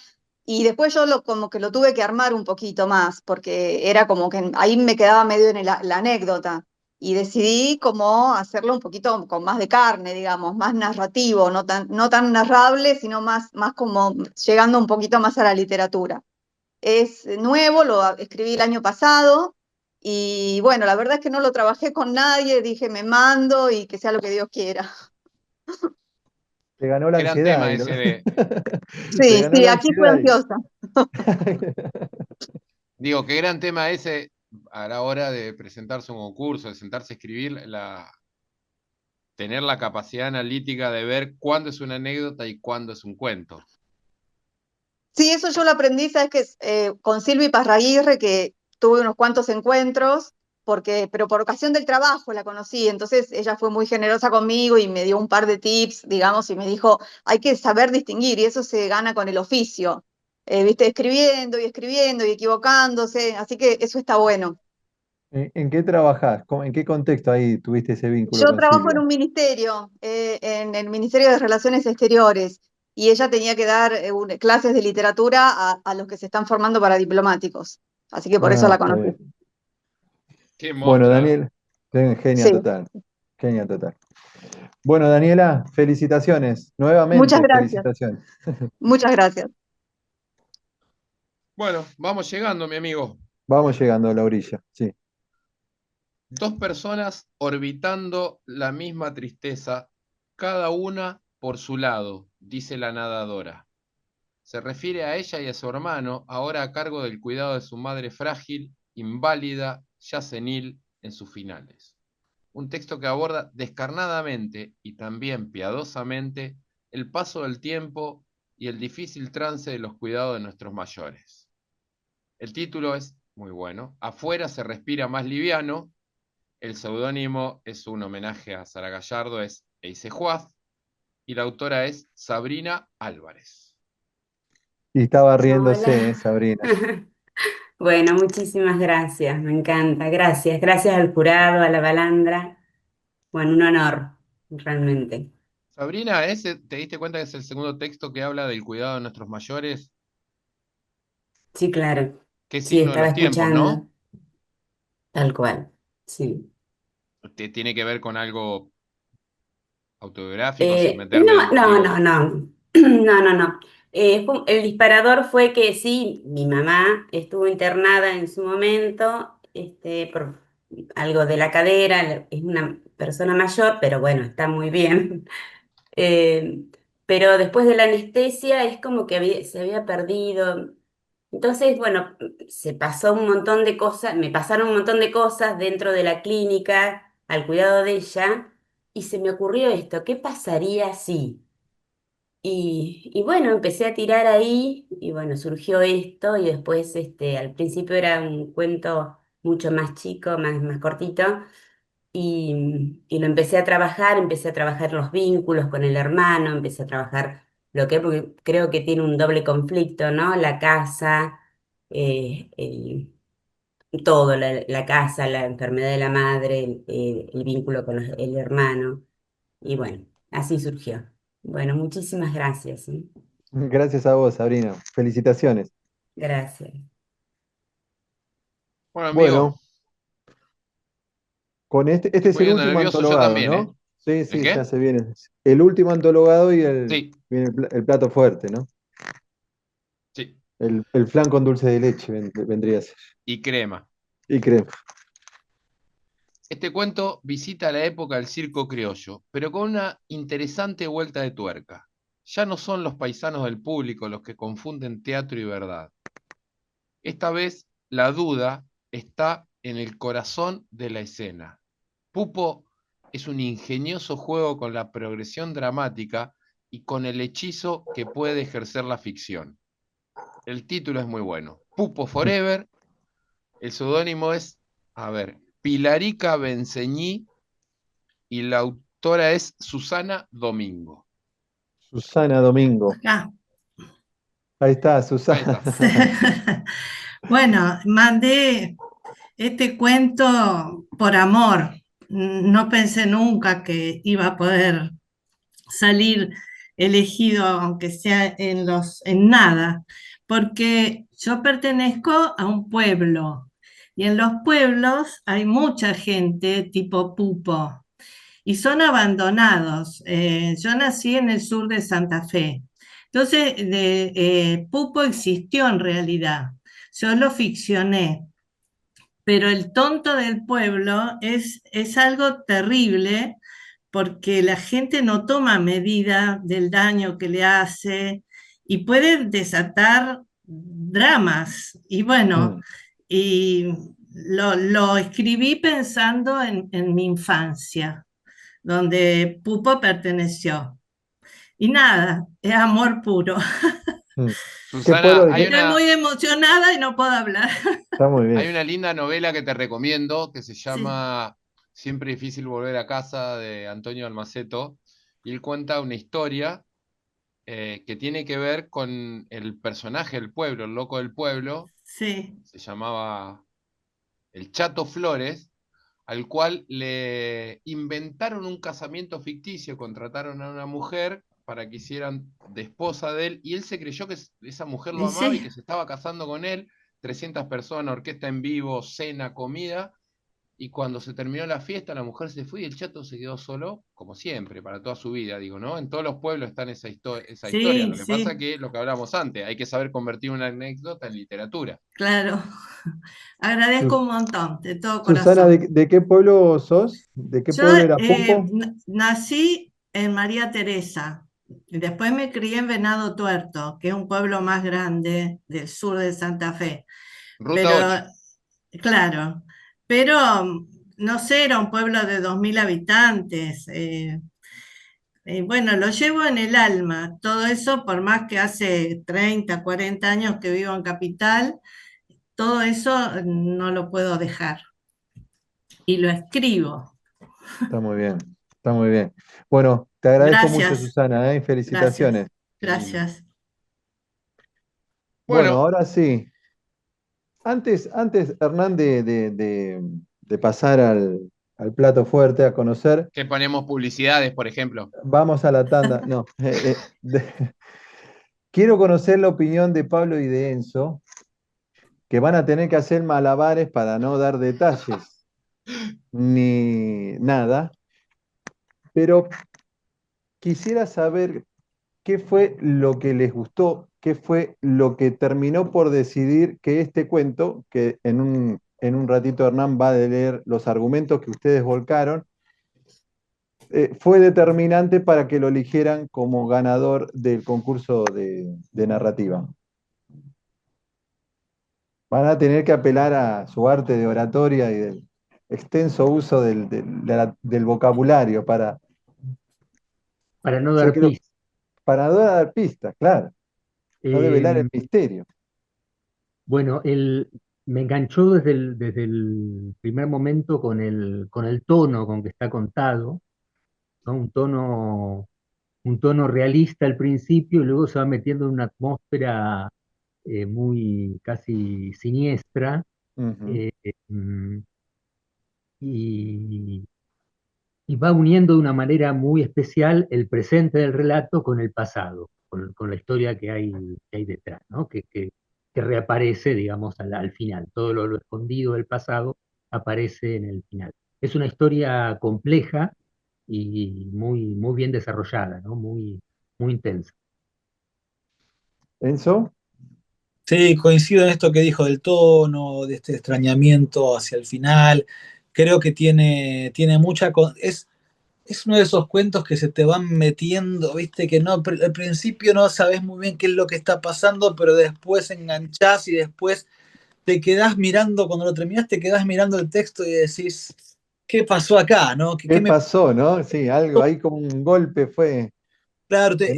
y después yo como que lo tuve que armar un poquito más, porque era como que ahí me quedaba medio en la anécdota, y decidí como hacerlo un poquito con más de carne, digamos, más narrativo, no tan narrable, sino más como llegando un poquito más a la literatura. Es nuevo, lo escribí el año pasado, y bueno, la verdad es que no lo trabajé con nadie, dije me mando y que sea lo que Dios quiera. Te ganó la Gran ansiedad. tema ese de, Te Sí, ganó sí, la aquí fui ansiedad. ansiosa. digo, qué gran tema ese, a la hora de presentarse a un concurso, de sentarse a escribir, tener la capacidad analítica de ver cuándo es una anécdota y cuándo es un cuento. Sí, eso yo lo aprendí, sabes que con Silvi Parraguirre, que tuve unos cuantos encuentros, pero por ocasión del trabajo la conocí, entonces ella fue muy generosa conmigo y me dio un par de tips, digamos, y me dijo, hay que saber distinguir, y eso se gana con el oficio, viste, escribiendo y equivocándose, así que eso está bueno. ¿En qué trabajás? ¿En qué contexto ahí tuviste ese vínculo Yo con trabajo en Silvia? un ministerio, en el Ministerio de Relaciones Exteriores, y ella tenía que dar clases de literatura a los que se están formando para diplomáticos. Así que por eso Ah, la está conocí. bien. Qué Bueno, mostra. Daniel, genia Sí, total, genia total. Bueno, Daniela, felicitaciones, muchas nuevamente gracias, felicitaciones. muchas gracias. Bueno, vamos llegando, mi amigo. Vamos llegando a la orilla, sí. Dos personas orbitando la misma tristeza, cada una por su lado, dice la nadadora. Se refiere a ella y a su hermano, ahora a cargo del cuidado de su madre frágil, inválida, ya senil, en sus finales. Un texto que aborda descarnadamente y también piadosamente el paso del tiempo y el difícil trance de los cuidados de nuestros mayores. El título es muy bueno. Afuera se respira más liviano. El seudónimo es un homenaje a Sara Gallardo, es Eise Juaz, y la autora es Sabrina Álvarez. Y estaba Hola. riéndose, Sabrina. Bueno, muchísimas gracias, me encanta. Gracias, gracias al jurado, a la balandra. Bueno, un honor, realmente. Sabrina, ¿te diste cuenta que es el segundo texto que habla del cuidado de nuestros mayores? Sí, claro. ¿Qué Sí, signo de estaba los tiempos, escuchando, no? tal cual. Sí. ¿Tiene que ver con algo autobiográfico, sin No, meterme, no, digo, no, no. No, no, no. El disparador fue que sí, mi mamá estuvo internada en su momento, por algo de la cadera, es una persona mayor, pero bueno, está muy bien. Eh, pero después de la anestesia es como que se había perdido. Entonces, bueno, se pasó un montón de cosas, me pasaron un montón de cosas dentro de la clínica al cuidado de ella y se me ocurrió esto, ¿qué pasaría si? Y bueno, empecé a tirar ahí y bueno, surgió esto y después al principio era un cuento mucho más chico, más cortito y lo empecé a trabajar los vínculos con el hermano, empecé a trabajar porque creo que tiene un doble conflicto, ¿no? La casa, eh, el- todo, la casa, la enfermedad de la madre, el vínculo con el hermano. Y bueno, así surgió. Bueno, muchísimas gracias, ¿sí? Gracias a vos, Sabrina. Felicitaciones. Gracias. bueno, amigo, Bueno, con este estoy es el poniendo último nervioso yo antologado, también, ¿eh? ¿no? Sí, ¿El sí, ya qué? se viene. El último antologado y Sí, viene el plato fuerte, ¿no? sí. El flan con dulce de leche vendría a ser. Y crema. Y crema. Este cuento visita la época del circo criollo, pero con una interesante vuelta de tuerca. Ya no son los paisanos del público los que confunden teatro y verdad. Esta vez la duda está en el corazón de la escena. Pupo es un ingenioso juego con la progresión dramática y con el hechizo que puede ejercer la ficción. El título es muy bueno. Pupo Forever. El seudónimo es, a ver, Pilarica Benceñí y la autora es Susana Domingo. Susana Domingo. Acá. Ahí está, Ahí Susana. está. Bueno, mandé este cuento por amor. No pensé nunca que iba a poder salir elegido, aunque sea en nada, porque yo pertenezco a un pueblo y en los pueblos hay mucha gente tipo Pupo y son abandonados. Yo nací en el sur de Santa Fe. Entonces, Pupo existió en realidad. Yo lo ficcioné, pero el tonto del pueblo es algo terrible porque la gente no toma medida del daño que le hace y puede desatar dramas. Y bueno, Mm. y lo escribí pensando en mi infancia, donde Pupo perteneció. Y nada, es amor puro. Mm. ¿Qué Susana, pueblo hay dijiste? Estoy una, muy emocionada y no puedo hablar. Está muy hay bien. una linda novela que te recomiendo que se Sí, llama Siempre difícil volver a casa, de Antonio Almaceto, y él cuenta una historia que tiene que ver con el personaje del pueblo, el loco del pueblo, sí, se llamaba el Chato Flores, al cual le inventaron un casamiento ficticio, contrataron a una mujer para que hicieran de esposa de él, y él se creyó que esa mujer lo y amaba y sí, que se estaba casando con él, 300 personas, orquesta en vivo, cena, comida, y cuando se terminó la fiesta, la mujer se fue y el chato se quedó solo, como siempre, para toda su vida, digo, ¿no? En todos los pueblos está esa historia. sí, Lo que pasa sí, que lo que hablamos antes, hay que saber convertir una anécdota en literatura. claro. Agradezco Sus- un montón, de todo Susana, corazón. de qué pueblo sos? ¿De qué Yo pueblo era Pupo? nací en María Teresa, y después me crié en Venado Tuerto, que es un pueblo más grande del sur de Santa Fe. Ruta Pero, 8. claro, pero no sé, era un pueblo de 2000 habitantes. Bueno, lo llevo en el alma, todo eso, por más que hace 30, 40 años que vivo en Capital, todo eso no lo puedo dejar. Y lo escribo. Está muy bien, está muy bien. Bueno, te agradezco mucho, Gracias, Susana, ¿eh? gracias, Felicitaciones. Qué lindo. gracias. Bueno, Bueno, ahora sí. Antes, Hernán, de pasar al plato fuerte, a conocer, que ponemos publicidades, por ejemplo. vamos a la tanda. No, quiero conocer la opinión de Pablo y de Enzo, que van a tener que hacer malabares para no dar detalles ni nada, pero quisiera saber qué fue lo que les gustó, qué fue lo que terminó por decidir que este cuento, que en un ratito Hernán va a leer los argumentos que ustedes volcaron, fue determinante para que lo eligieran como ganador del concurso de narrativa. Van a tener que apelar a su arte de oratoria y del extenso uso del vocabulario Para no ya dar que pistas. para no dar pistas, claro, no develar el misterio. Bueno, me enganchó desde el primer momento con el tono con que está contado, ¿no? Un tono realista al principio y luego se va metiendo en una atmósfera muy casi siniestra, Ujú. eh, mm, y, y va uniendo de una manera muy especial el presente del relato con el pasado, con la historia que hay detrás, ¿no? Que reaparece, digamos, al final. Todo lo escondido del pasado aparece en el final. Es una historia compleja y muy bien desarrollada, ¿no? Muy intensa. Enzo, Sí, coincido en esto que dijo del tono, de este extrañamiento hacia el final. Creo que tiene mucha... Es uno de esos cuentos que se te van metiendo, viste, que no, al principio no sabes muy bien qué es lo que está pasando, pero después enganchás y después te quedás mirando, cuando lo terminás, te quedás mirando el texto y decís, ¿qué pasó acá? ¿No? ¿qué ¿Qué me pasó, no? Sí, algo ahí como un golpe fue Claro, que te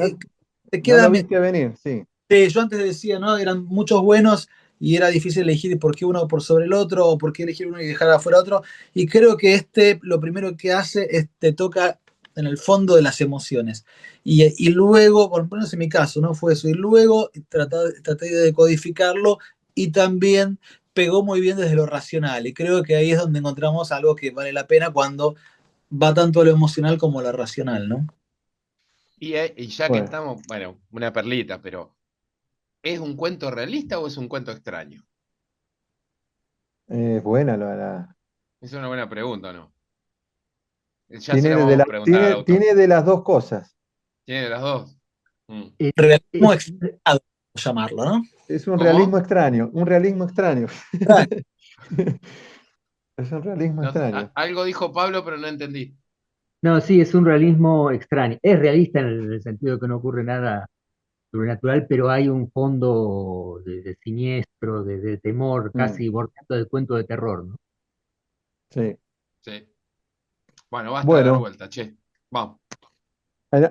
no queda. lo viste venir, sí. Yo antes decía, ¿no? Eran muchos buenos y era difícil elegir por qué uno por sobre el otro o por qué elegir uno y dejar afuera otro. Y creo que lo primero que hace es te toca en el fondo de las emociones. Y luego, por lo menos en mi caso, ¿no? Fue eso. Y luego traté de decodificarlo y también pegó muy bien desde lo racional. Y creo que ahí es donde encontramos algo que vale la pena cuando va tanto a lo emocional como a lo racional, ¿no? Y ya que Bueno, estamos, bueno, una perlita, pero ¿es un cuento realista o es un cuento extraño? buena Es una buena pregunta, ¿no? Ya se la vamos a preguntar al autor. tiene de las dos cosas. ¿Tiene de las dos? Mm. Eh, Realismo es- exagerado, llamarlo, ¿no? Es un realismo ¿Cómo? extraño, un realismo extraño. Claro. Es un realismo No, extraño. algo dijo Pablo, pero no entendí. no, sí, es un realismo extraño. Es realista en el sentido de que no ocurre nada sobrenatural, pero hay un fondo de siniestro, de temor, Mm, casi bordeando de cuento de terror, ¿no? sí. Sí. Bueno, basta de dar Bueno, vuelta, che. Vamos.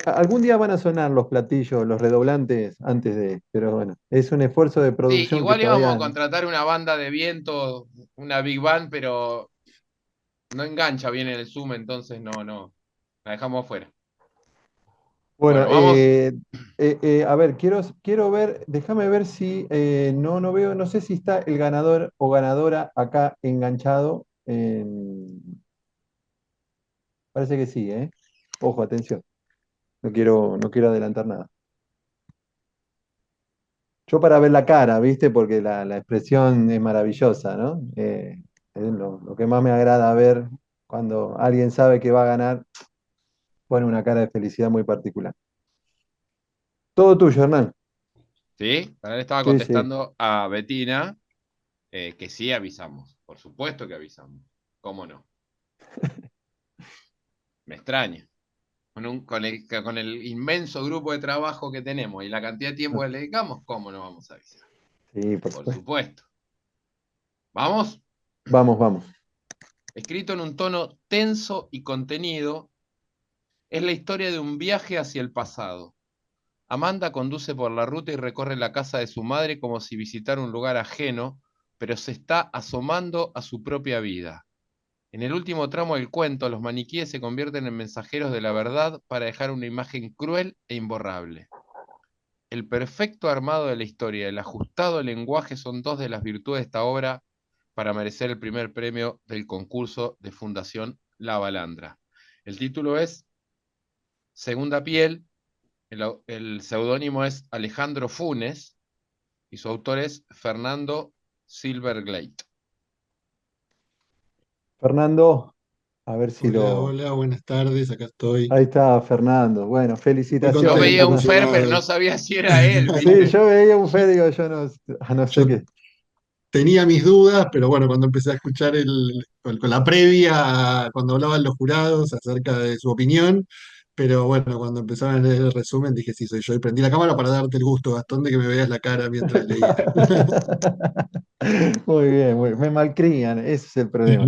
algún día van a sonar los platillos, los redoblantes antes de, pero bueno, es un esfuerzo de Sí, producción que igual íbamos a todavía. contratar una banda de viento, una big band, pero no engancha bien en el Zoom, entonces no, la dejamos afuera. Bueno, Bueno, vamos. a ver, quiero ver, déjame ver si no veo, no sé si está el ganador o ganadora acá enganchado. Parece que sí, ¿eh? Ojo, atención, no quiero adelantar nada. Yo para ver la cara, ¿viste? Porque la expresión es maravillosa, ¿no? Es lo que más me agrada ver cuando alguien sabe que va a ganar, pone una cara de felicidad muy particular. Todo tuyo, Hernán. Sí, para él estaba Sí, sí. contestando a Betina que sí avisamos. Por supuesto que avisamos. ¿Cómo no? Me extraña. Con el inmenso grupo de trabajo que tenemos y la cantidad de tiempo que le dedicamos, ¿cómo no vamos a avisar? Sí, por Por supuesto. supuesto. ¿Vamos? Vamos, vamos. Escrito en un tono tenso y contenido, es la historia de un viaje hacia el pasado. Amanda conduce por la ruta y recorre la casa de su madre como si visitara un lugar ajeno, pero se está asomando a su propia vida. En el último tramo del cuento, los maniquíes se convierten en mensajeros de la verdad para dejar una imagen cruel e imborrable. El perfecto armado de la historia y el ajustado lenguaje son dos de las virtudes de esta obra para merecer el primer premio del concurso de Fundación La Balandra. El título es Segunda Piel, el seudónimo es Alejandro Funes y su autor es Fernando Silverglate. Fernando, a ver si Hola, lo. hola, buenas tardes, acá estoy. Ahí está Fernando. Bueno, Muy Yo felicitaciones, contento, veía un Fernando. Fer, pero no emocionado. sabía si era él, Sí, ¿viste? yo veía un Fer, digo, yo no sé Yo qué. tenía mis dudas, pero bueno, cuando empecé a escuchar con la previa, cuando hablaban los jurados acerca de su opinión, pero bueno, cuando empezaron a leer el resumen dije, sí, soy yo, y prendí la cámara para darte el gusto, Gastón, de que me veas la cara mientras leía. Muy bien, me malcrían, ese es el problema.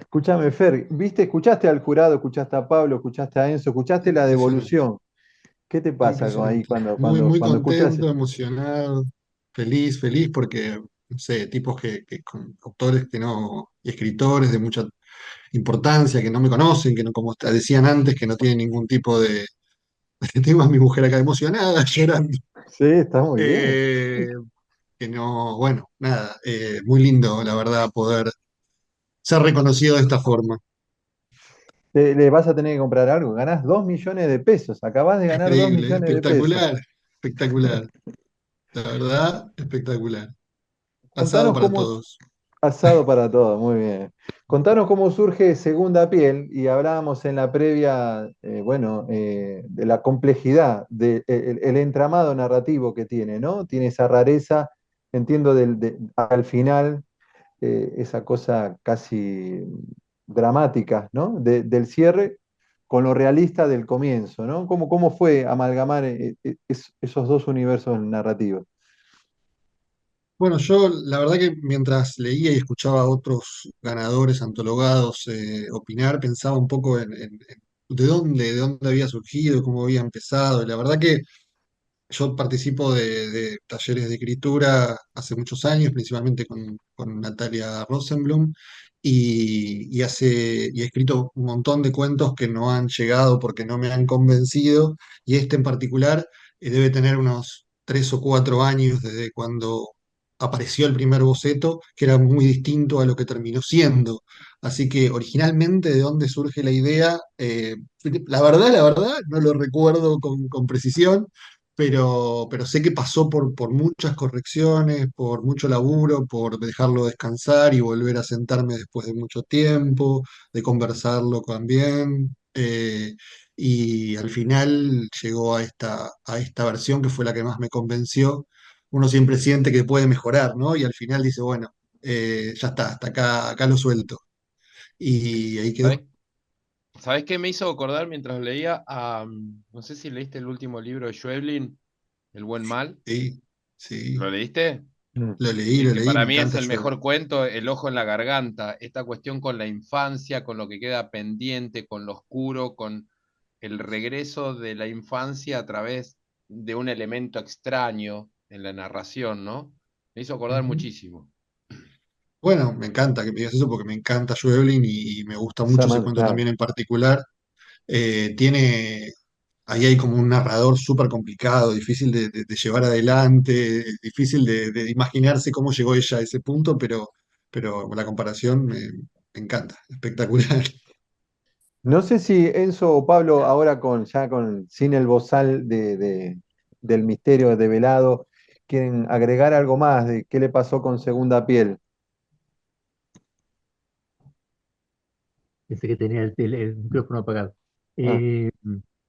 Escúchame, Fer, ¿viste? ¿Escuchaste al jurado? ¿Escuchaste a Pablo? ¿Escuchaste a Enzo? ¿Escuchaste la Impresionante, devolución? ¿Qué te pasa ahí impresionante. cuando, Muy, cuando, muy cuando escuchas? contento, emocionado, feliz, feliz porque, no sé, tipos con autores que no, y escritores de mucha importancia, que no me conocen, que no, como decían antes, que no tienen ningún tipo de... Tengo a mi mujer acá emocionada, llorando. Sí, está muy bien. Eh, que no, bueno, nada, muy lindo, la verdad, poder ser reconocido de esta forma. Le vas a tener que comprar algo. Ganás 2 millones de pesos. Acabás de ganar 2 Increíble, millones de pesos. espectacular, espectacular. La verdad, espectacular. Asado Contanos para cómo. todos. Asado para todos, muy bien. Contanos cómo surge Segunda Piel y hablábamos en la previa, bueno, de la complejidad del entramado narrativo que tiene, ¿no? Tiene esa rareza, entiendo, al final, esa cosa casi dramática, ¿no? Del cierre con lo realista del comienzo, ¿no? ¿Cómo fue amalgamar esos dos universos narrativos? Bueno, yo la verdad que mientras leía y escuchaba a otros ganadores antologados opinar, pensaba un poco en de dónde había surgido, cómo había empezado. Y la verdad que yo participo de talleres de escritura hace muchos años, principalmente con Natalia Rosenblum, y he escrito un montón de cuentos que no han llegado porque no me han convencido, y este en particular debe tener unos 3 o 4 años desde cuando apareció el primer boceto, que era muy distinto a lo que terminó siendo. Así que originalmente de dónde surge la idea, la verdad, no lo recuerdo con precisión, pero sé que pasó por muchas correcciones, por mucho laburo, por dejarlo descansar y volver a sentarme después de mucho tiempo, de conversarlo también. Y al final llegó a esta versión que fue la que más me convenció. Uno siempre siente que puede mejorar, ¿no? Y al final dice, bueno, ya está, hasta acá lo suelto. Y ahí quedó. ¿Sabés? ¿Sabés qué me hizo acordar mientras leía? No sé si leíste el último libro de Schweblin, El buen mal. Sí, sí. ¿Lo leíste? Lo leí, Que me para mí es encanta el Schweblin. mejor cuento, El ojo en la garganta. Esta cuestión con la infancia, con lo que queda pendiente, con lo oscuro, con el regreso de la infancia a través de un elemento extraño en la narración, ¿no? Me hizo acordar muchísimo. Bueno, me encanta que me digas eso porque me encanta Schweblin y me gusta mucho ese cuento Claro. también en particular. Ahí hay como un narrador súper complicado, difícil de llevar adelante, difícil de imaginarse cómo llegó ella a ese punto, pero la comparación me encanta, espectacular. No sé si Enzo o Pablo, ahora sin el bozal del misterio develado, quieren agregar algo más de qué le pasó con Segunda Piel. Pensé que tenía el micrófono apagado. Ah.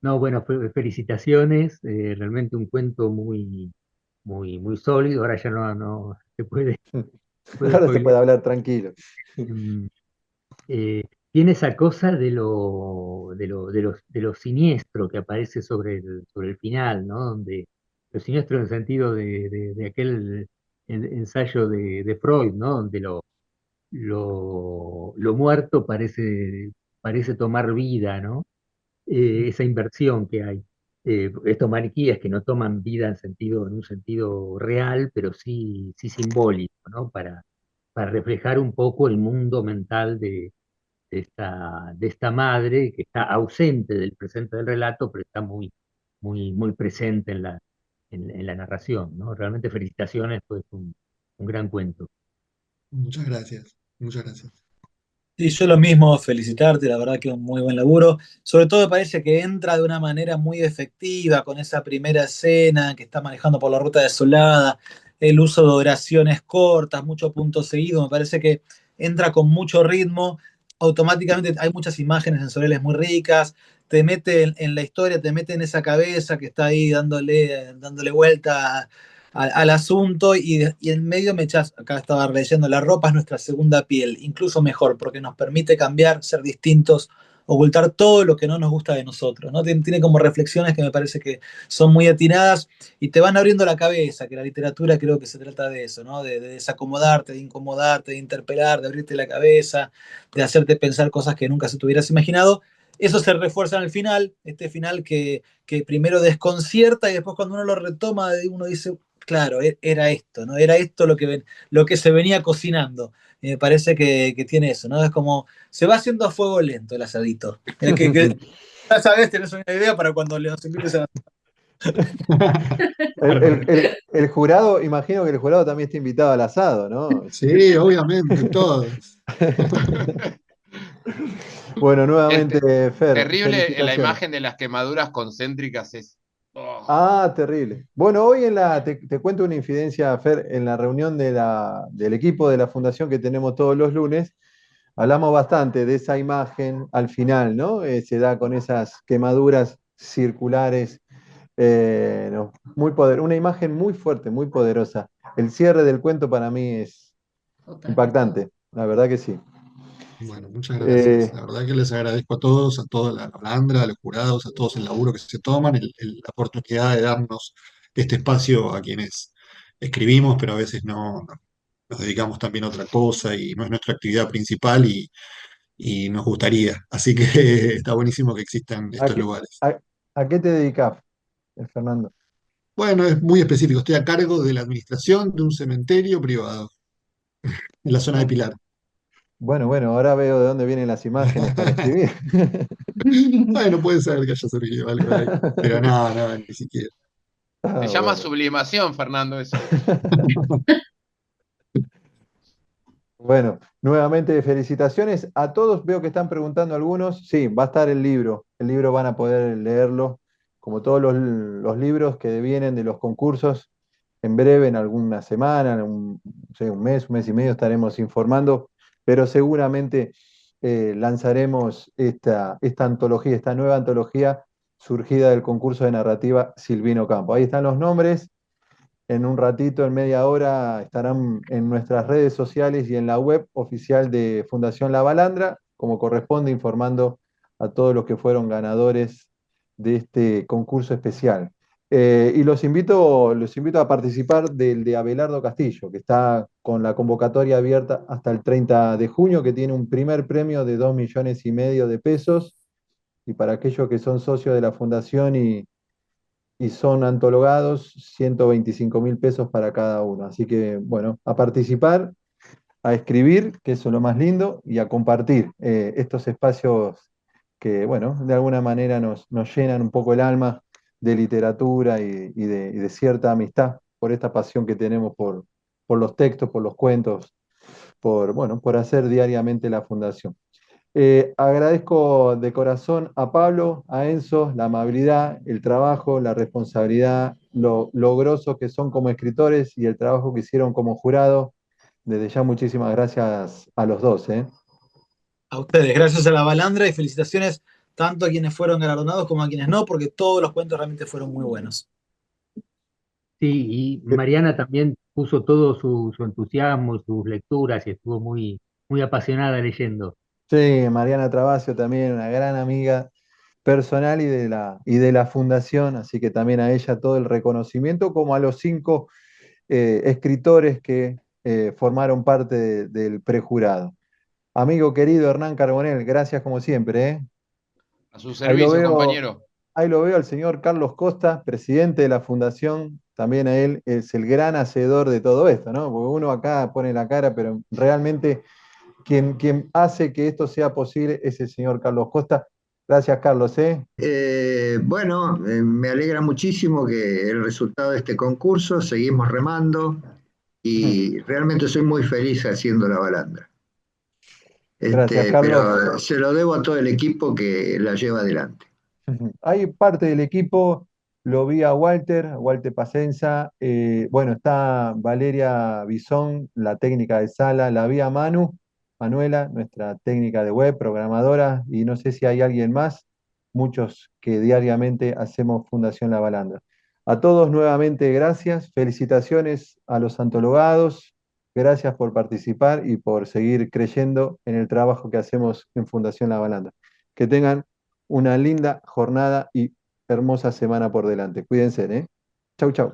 No, bueno, felicitaciones, realmente un cuento muy, muy, muy sólido. Ahora ya no se puede Ahora se spoilear. puede hablar tranquilo. Mm, eh, Tiene esa cosa de lo siniestro que aparece sobre el final, ¿no? Donde lo siniestro en el sentido de aquel ensayo de Freud, ¿no? Donde lo muerto parece tomar vida, ¿no? Esa inversión que hay. Estos maniquíes que no toman vida en un sentido real, pero sí simbólico, ¿no? Para reflejar un poco el mundo mental de esta madre que está ausente del presente del relato, pero está muy, muy, muy presente en la narración, ¿no? Realmente felicitaciones, pues un gran cuento. Muchas gracias, muchas gracias. Y yo lo mismo, felicitarte, la verdad que un muy buen laburo. Sobre todo me parece que entra de una manera muy efectiva con esa primera escena que está manejando por la ruta desolada, el uso de oraciones cortas, muchos puntos seguidos, me parece que entra con mucho ritmo, automáticamente hay muchas imágenes sensoriales muy ricas, te mete en la historia, te mete en esa cabeza que está ahí dándole vuelta al asunto y en medio me echas, acá estaba leyendo, la ropa es nuestra segunda piel, incluso mejor, porque nos permite cambiar, ser distintos, ocultar todo lo que no nos gusta de nosotros, ¿no? Tiene como reflexiones que me parece que son muy atinadas y te van abriendo la cabeza, que la literatura creo que se trata de eso, ¿no? De desacomodarte, de incomodarte, de interpelar, de abrirte la cabeza, de hacerte pensar cosas que nunca se te hubieras imaginado. Eso se refuerza en el final, este final que primero desconcierta y después cuando uno lo retoma, uno dice, claro, era esto, ¿no? Era esto lo que se venía cocinando. Y me parece que tiene eso, ¿no? Es como, se va haciendo a fuego lento el asadito. Ya sabes, tenés una idea para cuando los invites a... El jurado, imagino que el jurado también está invitado al asado, ¿no? Sí, obviamente, todos. Bueno, nuevamente, Fer, Terrible la felicitaciones. imagen de las quemaduras concéntricas es. Ah, terrible. Bueno, hoy te cuento una infidencia, Fer, en la reunión del equipo de la fundación que tenemos todos los lunes, hablamos bastante de esa imagen al final, ¿no? Se da con esas quemaduras circulares, no, una imagen muy fuerte, muy poderosa. El cierre del cuento para mí es impactante, la verdad que sí. Bueno, muchas gracias. Eh, La verdad que les agradezco a todos, a toda la Balandra, a los jurados, a todos el laburo que se toman, la oportunidad de darnos este espacio a quienes escribimos, pero a veces no nos dedicamos también a otra cosa y no es nuestra actividad principal y nos gustaría. Así que está buenísimo que existan ¿a estos qué, lugares. a qué te dedicas, Fernando? Bueno, es muy específico. Estoy a cargo de la administración de un cementerio privado en la zona de Pilar. Bueno, ahora veo de dónde vienen las imágenes para escribir. Bueno, puede ser que haya surgido algo de ahí, pero no, ni siquiera. Se llama sublimación, Fernando, eso. Bueno, nuevamente felicitaciones a todos. Veo que están preguntando algunos. Sí, va a estar el libro. El libro van a poder leerlo, como todos los libros que vienen de los concursos. En breve, en alguna semana, no sé, un mes y medio estaremos informando, pero seguramente lanzaremos esta antología, esta nueva antología surgida del concurso de narrativa Silvino Campo. Ahí están los nombres. En un ratito, en media hora, estarán en nuestras redes sociales y en la web oficial de Fundación La Balandra, como corresponde, informando a a todos los que fueron ganadores de este concurso especial. Y los invito a participar del de Abelardo Castillo, que está con la convocatoria abierta hasta el 30 de junio, que tiene un primer premio de 2,5 millones de pesos. Y para aquellos que son socios de la fundación y son antologados, 125.000 pesos para cada uno. Así que, bueno, a participar, a escribir, que eso es lo más lindo, y a compartir estos espacios que, bueno, de alguna manera nos llenan un poco el alma de literatura y de cierta amistad por esta pasión que tenemos por los textos, por los cuentos, bueno, por hacer diariamente la fundación. Agradezco de corazón a Pablo, a Enzo, la amabilidad, el trabajo, la responsabilidad, lo grosos que son como escritores y el trabajo que hicieron como jurado. Desde ya muchísimas gracias a los dos. A ustedes, gracias a la Balandra y felicitaciones tanto a quienes fueron galardonados como a quienes no, porque todos los cuentos realmente fueron muy buenos. Sí, y Mariana también puso todo su entusiasmo, sus lecturas y estuvo muy, muy apasionada leyendo. Sí, Mariana Travasio también, una gran amiga personal y de la fundación, así que también a ella todo el reconocimiento, como a los 5 escritores que formaron parte del prejurado. Amigo querido Hernán Carbonell, gracias como siempre. A su Ahí lo servicio, veo, compañero. ahí lo veo al señor Carlos Costa, presidente de la fundación, también a él es el gran hacedor de todo esto, ¿no? Porque uno acá pone la cara, pero realmente quien hace que esto sea posible es el señor Carlos Costa. Gracias, Carlos. Bueno, me alegra muchísimo que el resultado de este concurso, seguimos remando y realmente soy muy feliz haciendo la balandra. Gracias, Carlos. Pero se lo debo a todo el equipo que la lleva adelante. Hay parte del equipo, lo vi a Walter Pacenza, bueno, está Valeria Bisón, la técnica de sala, la vi a Manuela, nuestra técnica de web, programadora, y no sé si hay alguien más, muchos que diariamente hacemos Fundación La Balandra. A todos nuevamente gracias, felicitaciones a los antologados, gracias por participar y por seguir creyendo en el trabajo que hacemos en Fundación La Balandra. Que tengan una linda jornada y hermosa semana por delante. Cuídense, ¿eh? Chau, chau.